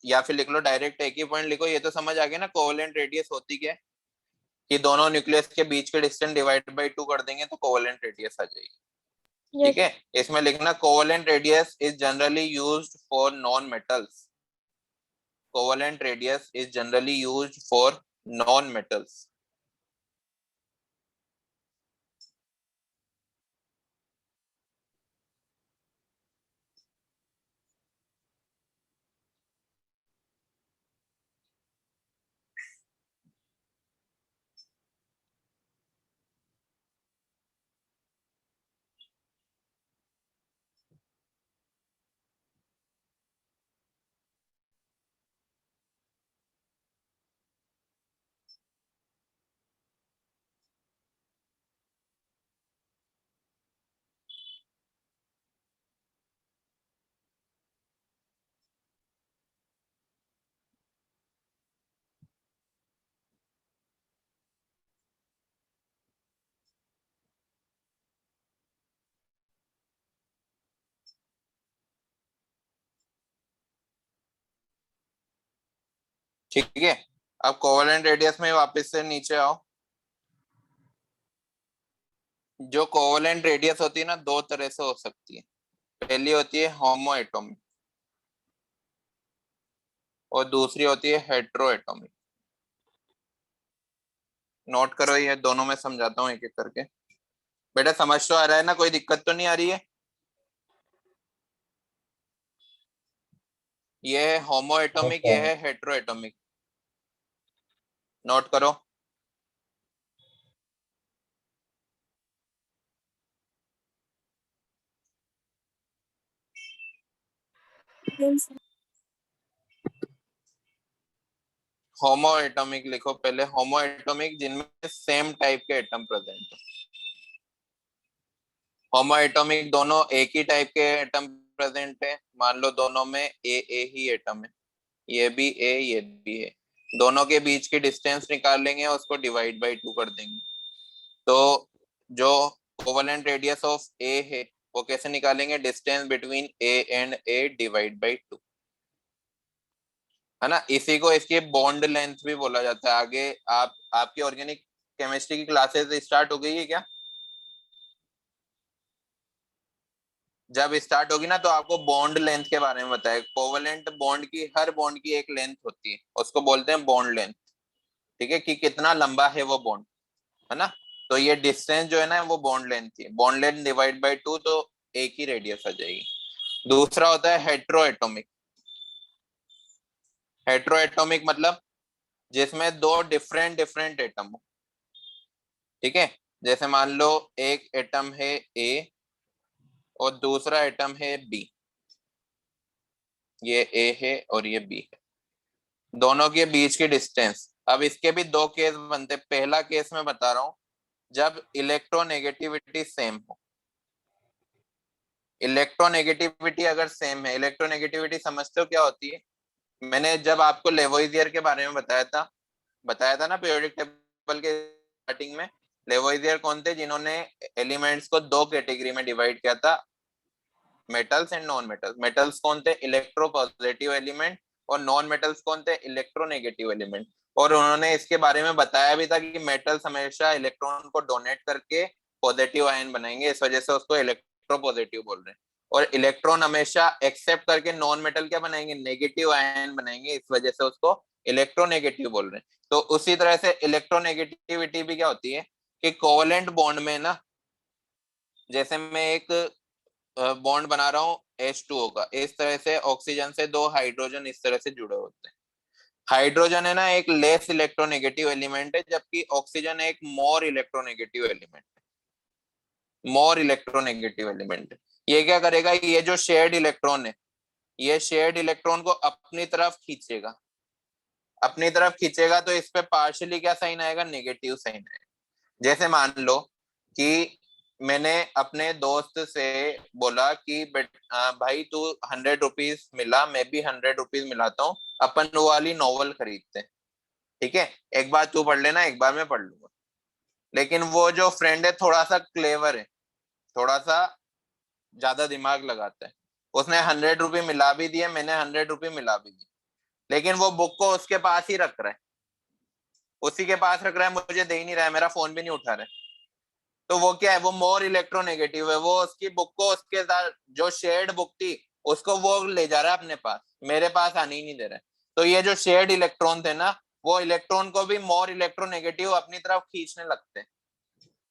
या फिर लिख लो डायरेक्ट, एक ही पॉइंट लिखो। ये तो समझ आ गया ना कोवेलेंट रेडियस होती क्या है, कि दोनों न्यूक्लियस के बीच के डिस्टेंस डिवाइड बाई 2 कर देंगे तो कोवेलेंट रेडियस आ जाएगी। Yes. ठीक है। इसमें लिखना covalent radius is generally used for non metals. Covalent radius is generally used for non metals. ठीक है। अब कोवेलेंट रेडियस में वापस से नीचे आओ। जो कोवेलेंट रेडियस होती है ना, दो तरह से हो सकती है। पहली होती है होमो एटॉमिक और दूसरी होती है हेट्रो एटॉमिक। नोट करो, ये दोनों में समझाता हूँ एक एक करके। बेटा समझ तो आ रहा है ना? कोई दिक्कत तो नहीं आ रही है? ये है होमो Yes, एटॉमिक, ये sir. है हेट्रो एटॉमिक। नोट करो। Yes, sir. होमो एटॉमिक लिखो पहले। होमो एटॉमिक जिनमें सेम टाइप के एटम प्रेजेंट हो। होमो एटॉमिक दोनों एक ही टाइप के एटम प्रेजेंट है। मान लो दोनों में ए ही एटम है, ये भी ए ये भी ए। दोनों के बीच की डिस्टेंस निकाल लेंगे और उसको डिवाइड बाई 2 कर देंगे। तो जो कोवेलेंट रेडियस ऑफ ए है वो कैसे निकालेंगे? Distance between A and A divide by 2, है ना। इसी को इसकी बॉन्ड लेंथ भी बोला जाता है। आगे आपकी ऑर्गेनिक केमिस्ट्री की क्लासेस स्टार्ट हो गई है क्या? जब स्टार्ट होगी ना तो आपको बॉन्ड लेंथ के बारे में बताए। कोवेलेंट बॉन्ड की, हर बॉन्ड की एक लेंथ होती है, उसको बोलते हैं बॉन्ड लेंथ। ठीक है, कि कितना लंबा है वो बॉन्ड, है ना। तो ये डिस्टेंस जो है ना वो बॉन्ड लेंथ थी। बॉन्ड लेंथ डिवाइड बाई 2 तो एक ही रेडियस आ जाएगी। दूसरा होता है हेट्रो एटॉमिक। हेट्रो एटॉमिक मतलब जिसमें दो डिफरेंट डिफरेंट एटम हो। ठीक है। जैसे मान लो एक एटम है ए और दूसरा एटम है बी। ये ए है और ये बी है, दोनों के बीच की डिस्टेंस। अब इसके भी दो केस बनते। पहला केस मैं बता रहा हूं, जब इलेक्ट्रोनेगेटिविटी सेम हो। इलेक्ट्रोनेगेटिविटी अगर सेम है, इलेक्ट्रोनेगेटिविटी समझते हो क्या होती है? मैंने जब आपको लेवोइजियर के बारे में बताया था ना पीरियोडिक टेबल के स्टार्टिंग में। लेवोइजियर कौन थे? जिन्होंने एलिमेंट्स को दो कैटेगरी में डिवाइड किया था, metals and non metals. Metals कौन थे? Electro positive element. और नॉन मेटल्स कौन थे? Electronegative element. और उन्होंने इसके बारे में बताया भी था कि मेटल्स हमेशा इलेक्ट्रॉन को डोनेट करके पॉजिटिव आयन बनाएंगे, इस वजह से उसको इलेक्ट्रो पॉजिटिव बोल रहे हैं। और इलेक्ट्रॉन हमेशा एक्सेप्ट करके नॉन मेटल क्या बनाएंगे? नेगेटिव आयन बनाएंगे, इस वजह से उसको इलेक्ट्रोनेगेटिव बोल रहे हैं। तो उसी तरह से इलेक्ट्रोनेगेटिविटी भी क्या होती है कि कोवेलेंट बॉन्ड में ना, जैसे मैं एक बॉन्ड बना रहा हूँ H2O का, इस तरह से ऑक्सीजन से दो हाइड्रोजन इस तरह से जुड़े होते हैं। हाइड्रोजन है ना एक लेस इलेक्ट्रोनेगेटिव एलिमेंट है, जबकि ऑक्सीजन एक मोर इलेक्ट्रोनेगेटिव एलिमेंट है। मोर इलेक्ट्रोनेगेटिव एलिमेंट है। ये क्या करेगा? ये जो शेयर्ड इलेक्ट्रॉन है, ये शेयर्ड इलेक्ट्रॉन को अपनी तरफ खींचेगा। अपनी तरफ खींचेगा तो इस पे पार्शियली क्या साइन आएगा? नेगेटिव साइन आएगा। जैसे मान लो कि मैंने अपने दोस्त से बोला कि भाई तू 100 रुपीज मिला, मैं भी 100 रुपीज मिलाता हूँ, अपन वो वाली नॉवल खरीदते हैं, ठीक है? एक बार तू पढ़ लेना, एक बार मैं पढ़ लूंगा। लेकिन वो जो फ्रेंड है थोड़ा सा क्लेवर है, थोड़ा सा ज्यादा दिमाग लगाता है, उसने 100 रुपये मिला भी दिए, मैंने 100 रुपये मिला भी दिए, लेकिन वो बुक को उसके पास ही रख रहा है, उसी के पास रख रहा है, मुझे दे ही नहीं रहा है, मेरा फोन भी नहीं उठा रहा है। तो वो क्या है? वो मोर इलेक्ट्रोनेगेटिव है। वो उसकी बुक को, उसके साथ जो शेयर्ड बुक थी उसको वो ले जा रहा है अपने पास, मेरे पास आने ही नहीं दे रहा है। तो ये जो शेयर्ड इलेक्ट्रॉन थे ना, वो इलेक्ट्रॉन को भी मोर इलेक्ट्रोनेगेटिव अपनी तरफ खींचने लगते हैं।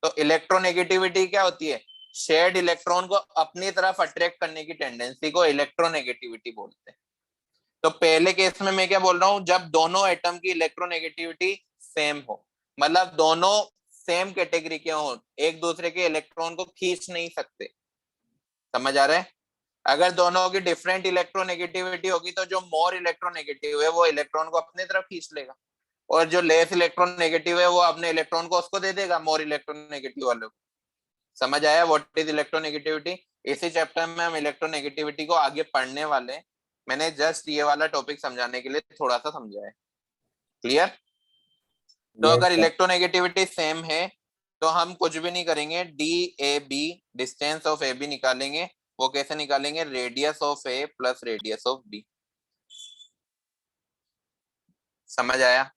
तो इलेक्ट्रोनेगेटिविटी क्या होती है? शेयर्ड इलेक्ट्रॉन को अपनी तरफ अट्रैक्ट करने की टेंडेंसी को इलेक्ट्रोनेगेटिविटी बोलते हैं। तो पहले केस में मैं क्या बोल रहा हूं? जब दोनों एटम की इलेक्ट्रोनेगेटिविटी सेम हो, मतलब दोनों सेम कैटेगरी के हो, एक दूसरे के इलेक्ट्रॉन को खींच नहीं सकते। समझ आ रहा है? अगर दोनों की डिफरेंट इलेक्ट्रोनेगेटिविटी होगी तो जो मोर इलेक्ट्रोनेगेटिव है वो इलेक्ट्रॉन को अपनी तरफ खींच लेगा, और जो लेस इलेक्ट्रोनेगेटिव है वो अपने इलेक्ट्रॉन को उसको दे देगा, मोर इलेक्ट्रोनेगेटिव वाले को। समझ आया व्हाट इज इलेक्ट्रोनेगेटिविटी? इसी चैप्टर में हम इलेक्ट्रोनेगेटिविटी को आगे पढ़ने वाले हैं। मैंने जस्ट ये वाला टॉपिक समझाने के लिए थोड़ा सा समझाया है। क्लियर? तो Yes, अगर sir. इलेक्ट्रोनेगेटिविटी सेम है तो हम कुछ भी नहीं करेंगे, D A B, distance of A B निकालेंगे। वो कैसे निकालेंगे? Radius of A plus radius of B. समझ आया?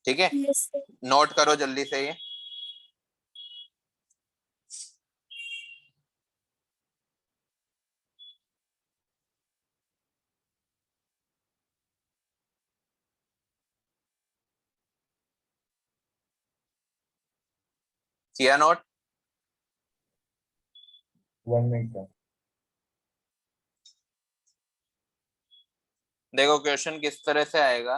ठीक है, Yes, sir. नोट करो जल्दी से ये। किया नोट? 1 minute, sir. देखो क्वेश्चन किस तरह से आएगा।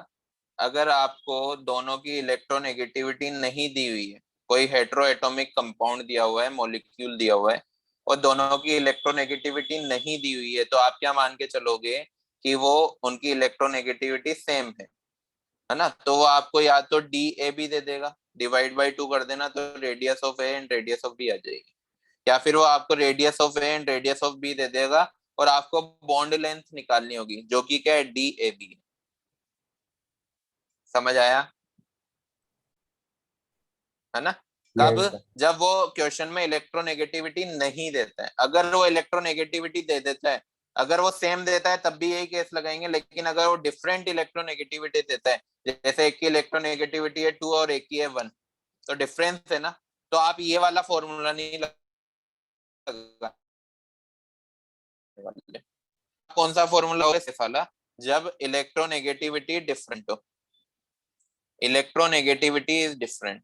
अगर आपको दोनों की इलेक्ट्रोनेगेटिविटी नहीं दी हुई है, कोई हेटेरोएटॉमिक कंपाउंड दिया हुआ है, मॉलिक्यूल दिया हुआ है, और दोनों की इलेक्ट्रोनेगेटिविटी नहीं दी हुई है, तो आप क्या मान के चलोगे कि वो उनकी इलेक्ट्रोनेगेटिविटी सेम है ना? तो वो आपको या तो डी ए बी दे देगा, डिवाइड बाई 2 कर देना, तो radius of A and radius of B आ जाएगी। या फिर वो आपको radius of A and radius of B दे देगा, और आपको बॉन्ड लेंथ निकालनी होगी, जो कि क्या है? D A B. समझ आया? है ना? कब? Yes, sir. जब वो क्वेश्चन में इलेक्ट्रोनेगेटिविटी नहीं देता है। अगर वो इलेक्ट्रोनेगेटिविटी दे देता है, अगर वो सेम देता है तब भी यही केस लगाएंगे, लेकिन अगर वो डिफरेंट इलेक्ट्रोनेगेटिविटी देता है, जैसे एक की इलेक्ट्रोनेगेटिविटी है 2 और एक की है 1, तो डिफरेंस है ना, तो आप ये वाला फॉर्मूला नहीं लगा। कौन सा फॉर्मूला होगा? सिर्फ वाला, जब इलेक्ट्रोनेगेटिविटी डिफरेंट हो। Electronegativity is different.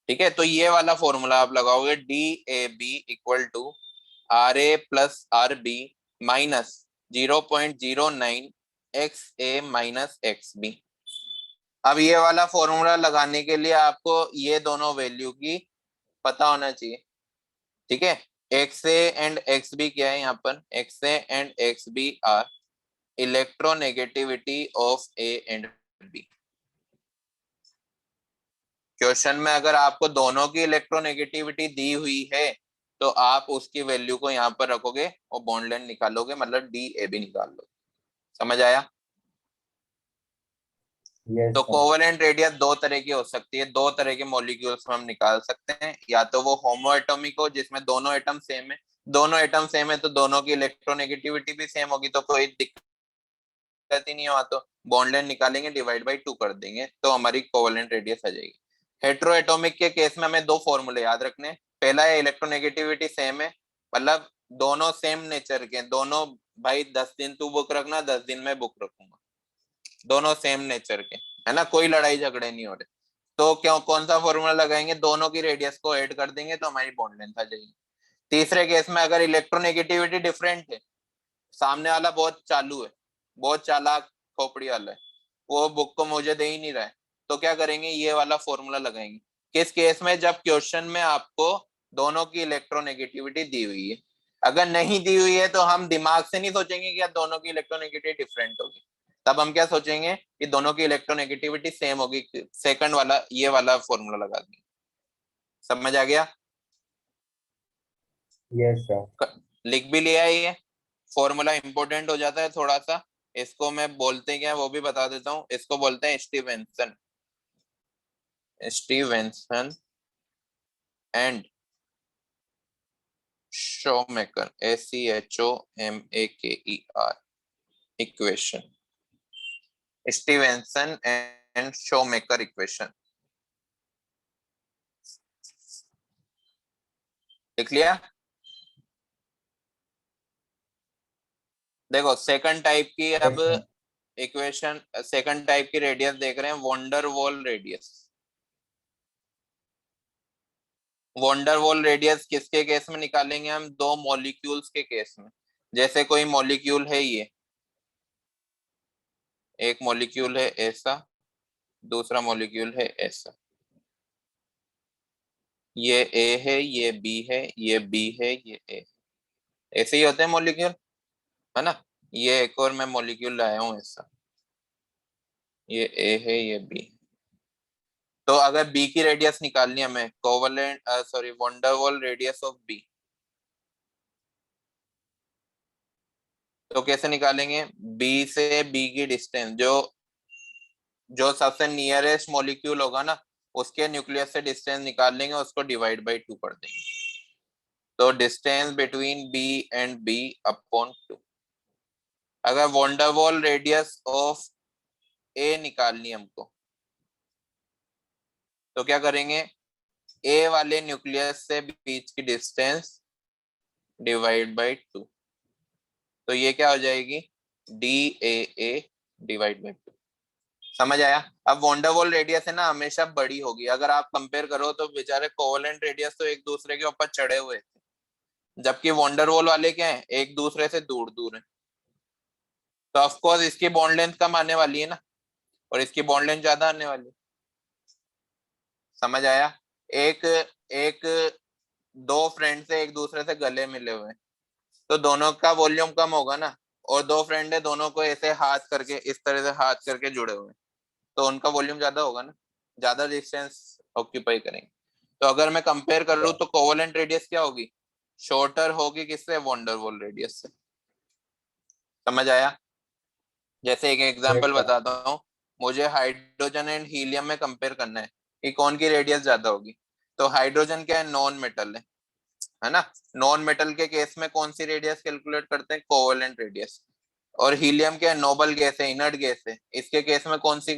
ठीक है, तो ये वाला फॉर्मूला आप लगाओगे, D A B equal to R A plus R B minus 0.09 X A minus X B. अब ये वाला फॉर्मूला लगाने के लिए आपको ये दोनों वैल्यू की पता होना चाहिए, ठीक है। X A and X B क्या है यहाँ पर, X A and X B are electronegativity of A and B. Question में अगर आपको दोनों की इलेक्ट्रोनेगेटिविटी दी हुई है तो आप उसकी वैल्यू को यहाँ पर रखोगे और बॉन्ड लेंथ निकालोगे, मतलब डी ए बी निकाल लोगे। समझ आया? Yes, तो sir. कोवेलेंट रेडियस दो तरह की हो सकती है, दो तरह के मॉलिक्यूल्स में हम निकाल सकते हैं। या तो वो होमो एटॉमिक हो जिसमें दोनों एटम सेम है, दोनों एटम सेम है तो दोनों की इलेक्ट्रोनेगेटिविटी भी सेम होगी, तो कोई दिक्कत ही नहीं हुआ, तो बॉन्ड लेंथ निकालेंगे, डिवाइड बाई 2 कर देंगे तो हमारी कोवेलेंट रेडियस आ जाएगी। हेट्रो एटॉमिक के केस में हमें दो फॉर्मूले याद रखने हैं। पहला है इलेक्ट्रोनेगेटिविटी सेम है, मतलब दोनों सेम नेचर के, दोनों भाई 10 दिन तू बुक रखना 10 दिन में बुक रखूंगा, दोनों सेम नेचर के, है ना, कोई लड़ाई झगड़े नहीं हो रहे। तो क्यों कौन सा फॉर्मूला लगाएंगे, दोनों की रेडियस को ऐड कर देंगे तो हमारी बॉन्ड लेंथ आ जाएगी। तीसरे केस में अगर इलेक्ट्रोनेगेटिविटी डिफरेंट है, सामने वाला बहुत चालू है, बहुत चालाक खोपड़ी वाला है, वो बुक को मुझे दे ही नहीं रहा है, तो क्या करेंगे, ये वाला फॉर्मूला लगाएंगे। किस केस में, जब क्वेश्चन में आपको दोनों की इलेक्ट्रोनेगेटिविटी दी हुई है। अगर नहीं दी हुई है तो हम दिमाग से नहीं सोचेंगे कि यार दोनों की इलेक्ट्रोनेगेटिविटी डिफरेंट होगी, तब हम क्या सोचेंगे कि दोनों की इलेक्ट्रोनेगेटिविटी सेम होगी, सेकंड वाला ये वाला फॉर्मूला लगा देंगे। समझ आ गया? Yes, sir. लिख भी लिया ये फॉर्मूला, इंपॉर्टेंट हो जाता है थोड़ा सा। इसको मैं बोलते क्या है वो भी बता देता हूँ, इसको बोलते हैं Stevenson, Stevenson and Schomaker, SEHOMAKER equation, Stevenson and Schomaker equation. लिख लिया? देखो सेकंड टाइप की Yes, अब sir. इक्वेशन, सेकंड टाइप की रेडियस देख रहे हैं, van der Waals radius. Van der Waals radius किसके केस में निकालेंगे हम, दो मॉलिक्यूल्स के केस में। जैसे कोई मॉलिक्यूल है, ये एक मॉलिक्यूल है ऐसा, दूसरा मॉलिक्यूल है ऐसा, ये ए है, ये बी है, ये बी है, ये ए, ऐसे ही होते हैं मॉलिक्यूल, है ना। ये एक और मैं मॉलिक्यूल लाया हूं ऐसा, ये ए है, ये बी। तो अगर बी की रेडियस निकालनी है हमें, covalent sorry van der Waals radius of B, तो कैसे निकालेंगे, बी से बी की डिस्टेंस, जो जो सबसे नियरेस्ट मॉलिक्यूल होगा ना उसके न्यूक्लियस से डिस्टेंस निकाल लेंगे, उसको डिवाइड बाई 2 कर देंगे, तो distance between B and B upon 2। अगर वॉन्डरवॉल रेडियस ऑफ ए निकालनी हमको, तो क्या करेंगे, ए वाले न्यूक्लियस से बीच की डिस्टेंस डिवाइड बाई 2, तो ये क्या हो जाएगी, D A A divide by 2। समझ आया? अब वॉन्डरवॉल रेडियस है ना हमेशा बड़ी होगी, अगर आप कंपेयर करो तो बेचारे कोवेलेंट रेडियस तो एक दूसरे के ऊपर चढ़े हुए थे, जबकि वॉन्डरवॉल वाले क्या है, एक दूसरे से दूर दूर है, तो ऑफ कोर्स इसकी बॉन्ड लेंथ कम आने वाली है ना, और इसकी बॉन्ड लेंथ ज्यादा आने वाली है। समझ आया? एक एक दो फ्रेंड से एक दूसरे से गले मिले हुए हैं, तो दोनों का वॉल्यूम कम होगा ना, और दो फ्रेंड है दोनों को ऐसे हाथ करके, इस तरह से हाथ करके जुड़े हुए हैं, तो उनका वॉल्यूम ज्यादा होगा ना, ज्यादा डिस्टेंस ऑक्यूपाई करेंगे। तो अगर मैं कंपेयर कर लूं तो कोवेलेंट रेडियस क्या होगी, शॉर्टर होगी किससे, वॉन्डरवॉल रेडियस से। समझ आया? जैसे एक Yes, एग्जांपल sir. बताता हूँ, मुझे हाइड्रोजन एंड हीलियम में कंपेयर करना है कि कौन की रेडियस ज्यादा होगी। तो हाइड्रोजन क्या है, नॉन मेटल है ना, नॉन मेटल के केस में कौन सी रेडियस कैलकुलेट करते हैं, कोवेलेंट रेडियस। और हीलियम क्या है, नोबल गैस है, इनर्ट गैस है, इसके केस में कौन सी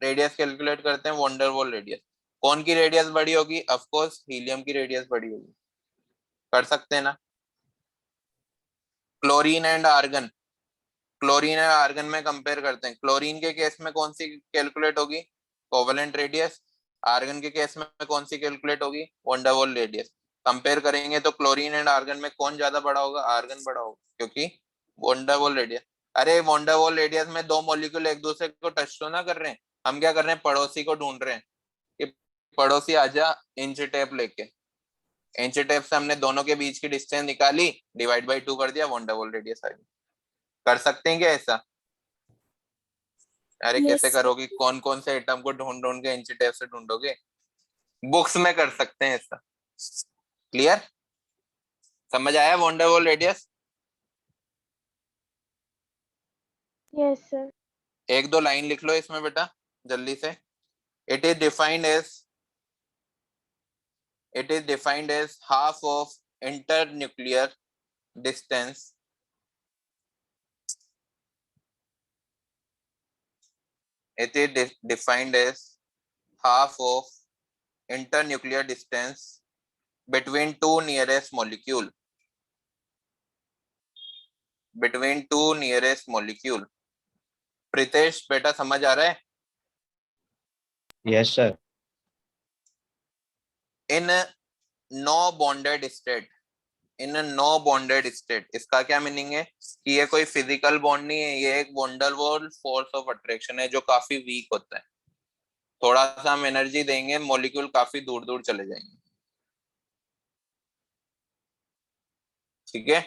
रेडियस कैलकुलेट करते हैं, वंडरवॉल रेडियस। कौन की रेडियस बड़ी होगी, ऑफ कोर्स हीलियम की रेडियस बड़ी होगी। कर सकते हैं ना। क्लोरीन एंड आर्गन, क्लोरीन और आर्गन में कंपेयर करते हैं, क्लोरीन के केस में कौन सी कैलकुलेट होगी, कोवेलेंट रेडियस। आर्गन के केस में कौन सी कैलकुलेट होगी, वंडरवॉल रेडियस। कंपेयर करेंगे तो क्लोरीन एंड आर्गन में कौन ज्यादा बड़ा होगा, आर्गन बड़ा होगा, क्योंकि वंडरवॉल रेडियस। अरे वंडरवॉल रेडियस में दो मॉलिक्यूल एक दूसरे को टच तो ना कर रहे हैं, हम क्या कर रहे हैं, पड़ोसी को ढूंढ रहे हैं कि पड़ोसी आजा इंच टेप लेके। इंच टेप से हमने दोनों के बीच की डिस्टेंस निकाली, डिवाइड बाई 2 कर दिया, वन डबल रेडियस आ गई। कर सकते हैं क्या ऐसा? अरे कैसे Yes, sir. करोगी, कौन कौन से आइटम को ढूंढ ढूंढ के इंच टेप से ढूंढोगे? बुक्स में कर सकते हैं ऐसा। क्लियर? समझ आया one double radius? Yes, sir. एक दो लाइन लिख लो इसमें बेटा जल्दी से। It is defined as half of internuclear distance it is defined as half of internuclear distance between two nearest molecule. Pritesh बेटा समझ आ रहा है? Yes sir. In no bonded state, इसका क्या मीनिंग है कि ये कोई फिजिकल बॉन्ड नहीं है, ये एक वंडरवॉल फोर्स ऑफ अट्रैक्शन है जो काफी वीक होता है। थोड़ा सा हम एनर्जी देंगे, मॉलिक्यूल काफी दूर दूर चले जाएंगे। ठीक है,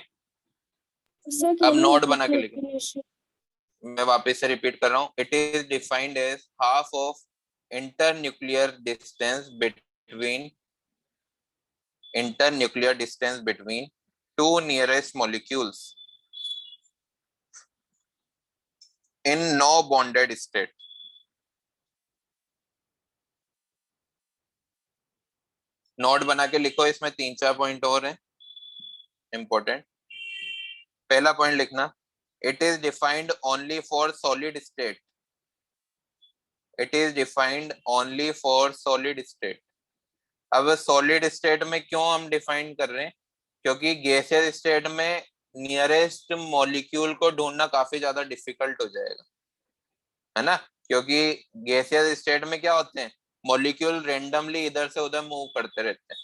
Sir, अब can you नोट repeat बना के the लिखो। definition? मैं वापस से रिपीट कर रहा हूँ। It is defined as half of internuclear distance between two nearest molecules in no bonded state. Note बना के लिखो, इसमें 3-4 पॉइंट और हैं इंपॉर्टेंट। पहला पॉइंट लिखना, it is defined only for solid state. It is defined only for solid state. अब solid state में क्यों हम डिफाइन कर रहे हैं? क्योंकि गैसियस स्टेट में नियरेस्ट मॉलिक्यूल को ढूंढना काफी ज्यादा डिफिकल्ट हो जाएगा, है ना? क्योंकि गैसियस स्टेट में क्या होते हैं, मॉलिक्यूल रेंडमली इधर से उधर मूव करते रहते हैं।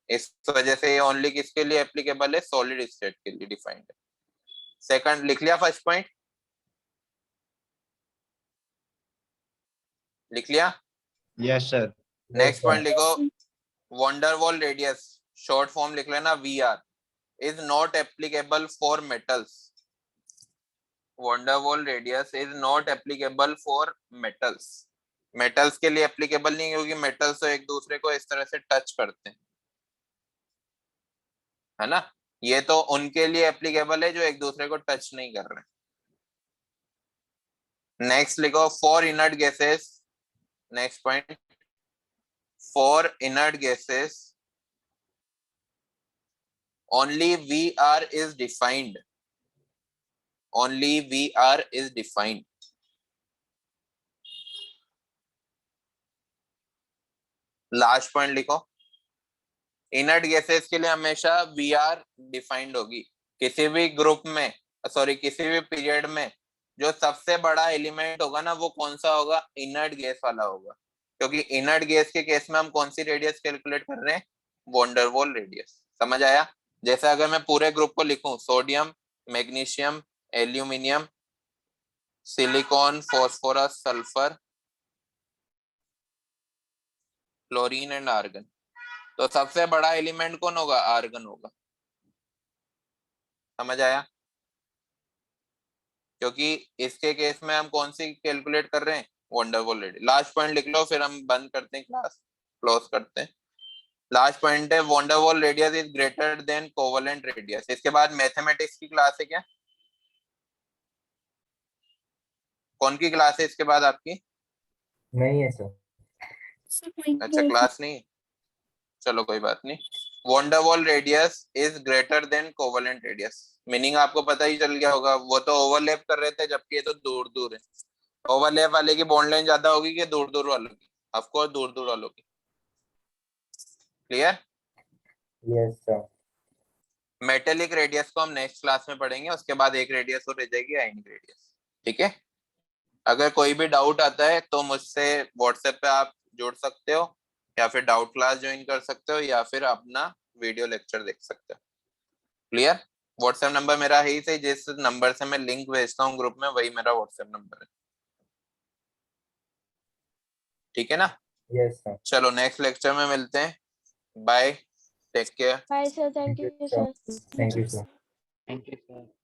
इस वजह से ये ओनली किसके लिए एप्लीकेबल है? सॉलिड स्टेट के लिए डिफाइंड है। सेकंड लिख लिया, फर्स्ट पॉइंट लिख लिया? Yes sir. Next point Yes, लिखो, sir. Van der Waals radius, short form लिख लेना VR, is not applicable for metals. Van der Waals radius is not applicable for metals. Metals के लिए एप्लीकेबल नहीं, क्योंकि मेटल्स तो एक दूसरे को इस तरह से टच करते हैं, है ना? ये तो उनके लिए एप्लीकेबल है जो एक दूसरे को टच नहीं कर रहे। नेक्स्ट लिखो, for inert gases, next point, for inert gases only VR is defined. Only VR is defined. Last point लिखो, इनर्ट गैसेस के लिए हमेशा VR डिफाइंड होगी। किसी भी ग्रुप में, सॉरी किसी भी पीरियड में जो सबसे बड़ा एलिमेंट होगा ना, वो कौन सा होगा? इनर्ट गैस वाला होगा। क्योंकि इनर्ट गैस के केस में हम कौन सी रेडियस कैलकुलेट कर रहे हैं? Van der Waals radius. समझ आया? जैसे अगर मैं पूरे ग्रुप को लिखूं, sodium, magnesium, aluminium, silicon, phosphorus, sulphur, chlorine and argon, तो सबसे बड़ा एलिमेंट कौन होगा? आर्गन होगा। समझ आया? क्योंकि इसके केस में हम कौन सी कैलकुलेट कर रहे हैं? Van der Waals radius. लास्ट पॉइंट लिख लो, फिर हम बंद करते हैं, क्लास क्लोज करते हैं। लास्ट पॉइंट है, van der Waals radius is greater than covalent radius. इसके बाद मैथमेटिक्स की क्लास है क्या? कौन की क्लास है इसके बाद आपकी? नहीं है सर। Sir, point अच्छा, बोल क्लास नहीं, चलो कोई बात नहीं। Van der Waals radius is greater than covalent radius, meaning आपको पता ही चल गया होगा। वो तो ओवरलैप कर रहे थे, जबकि ये तो दूर दूर है। ओवरलैप वाले की बॉन्ड लाइन ज्यादा होगी कि दूर दूर वालों की? ऑफ कोर्स दूर दूर वालों की। Clear? Yes sir. Metallic radius को हम नेक्स्ट क्लास में पढ़ेंगे, उसके बाद एक रेडियस और रह जाएगी, आयनिक रेडियस। ठीक है, अगर कोई भी डाउट आता है तो मुझसे व्हाट्सएप पे आप जुड़ सकते हो, या फिर डाउट क्लास ज्वाइन कर सकते हो, या फिर अपना वीडियो लेक्चर देख सकते हो। क्लियर? व्हाट्सएप नंबर मेरा है ही, से जिस नंबर से मैं लिंक भेजता हूँ ग्रुप में, वही मेरा व्हाट्सएप नंबर है। ठीक है ना? Yes, sir. चलो नेक्स्ट लेक्चर में मिलते हैं। Bye, take care. Bye, sir. Thank Thank you, you, sir. sir. Thank you, sir. Thank you, sir.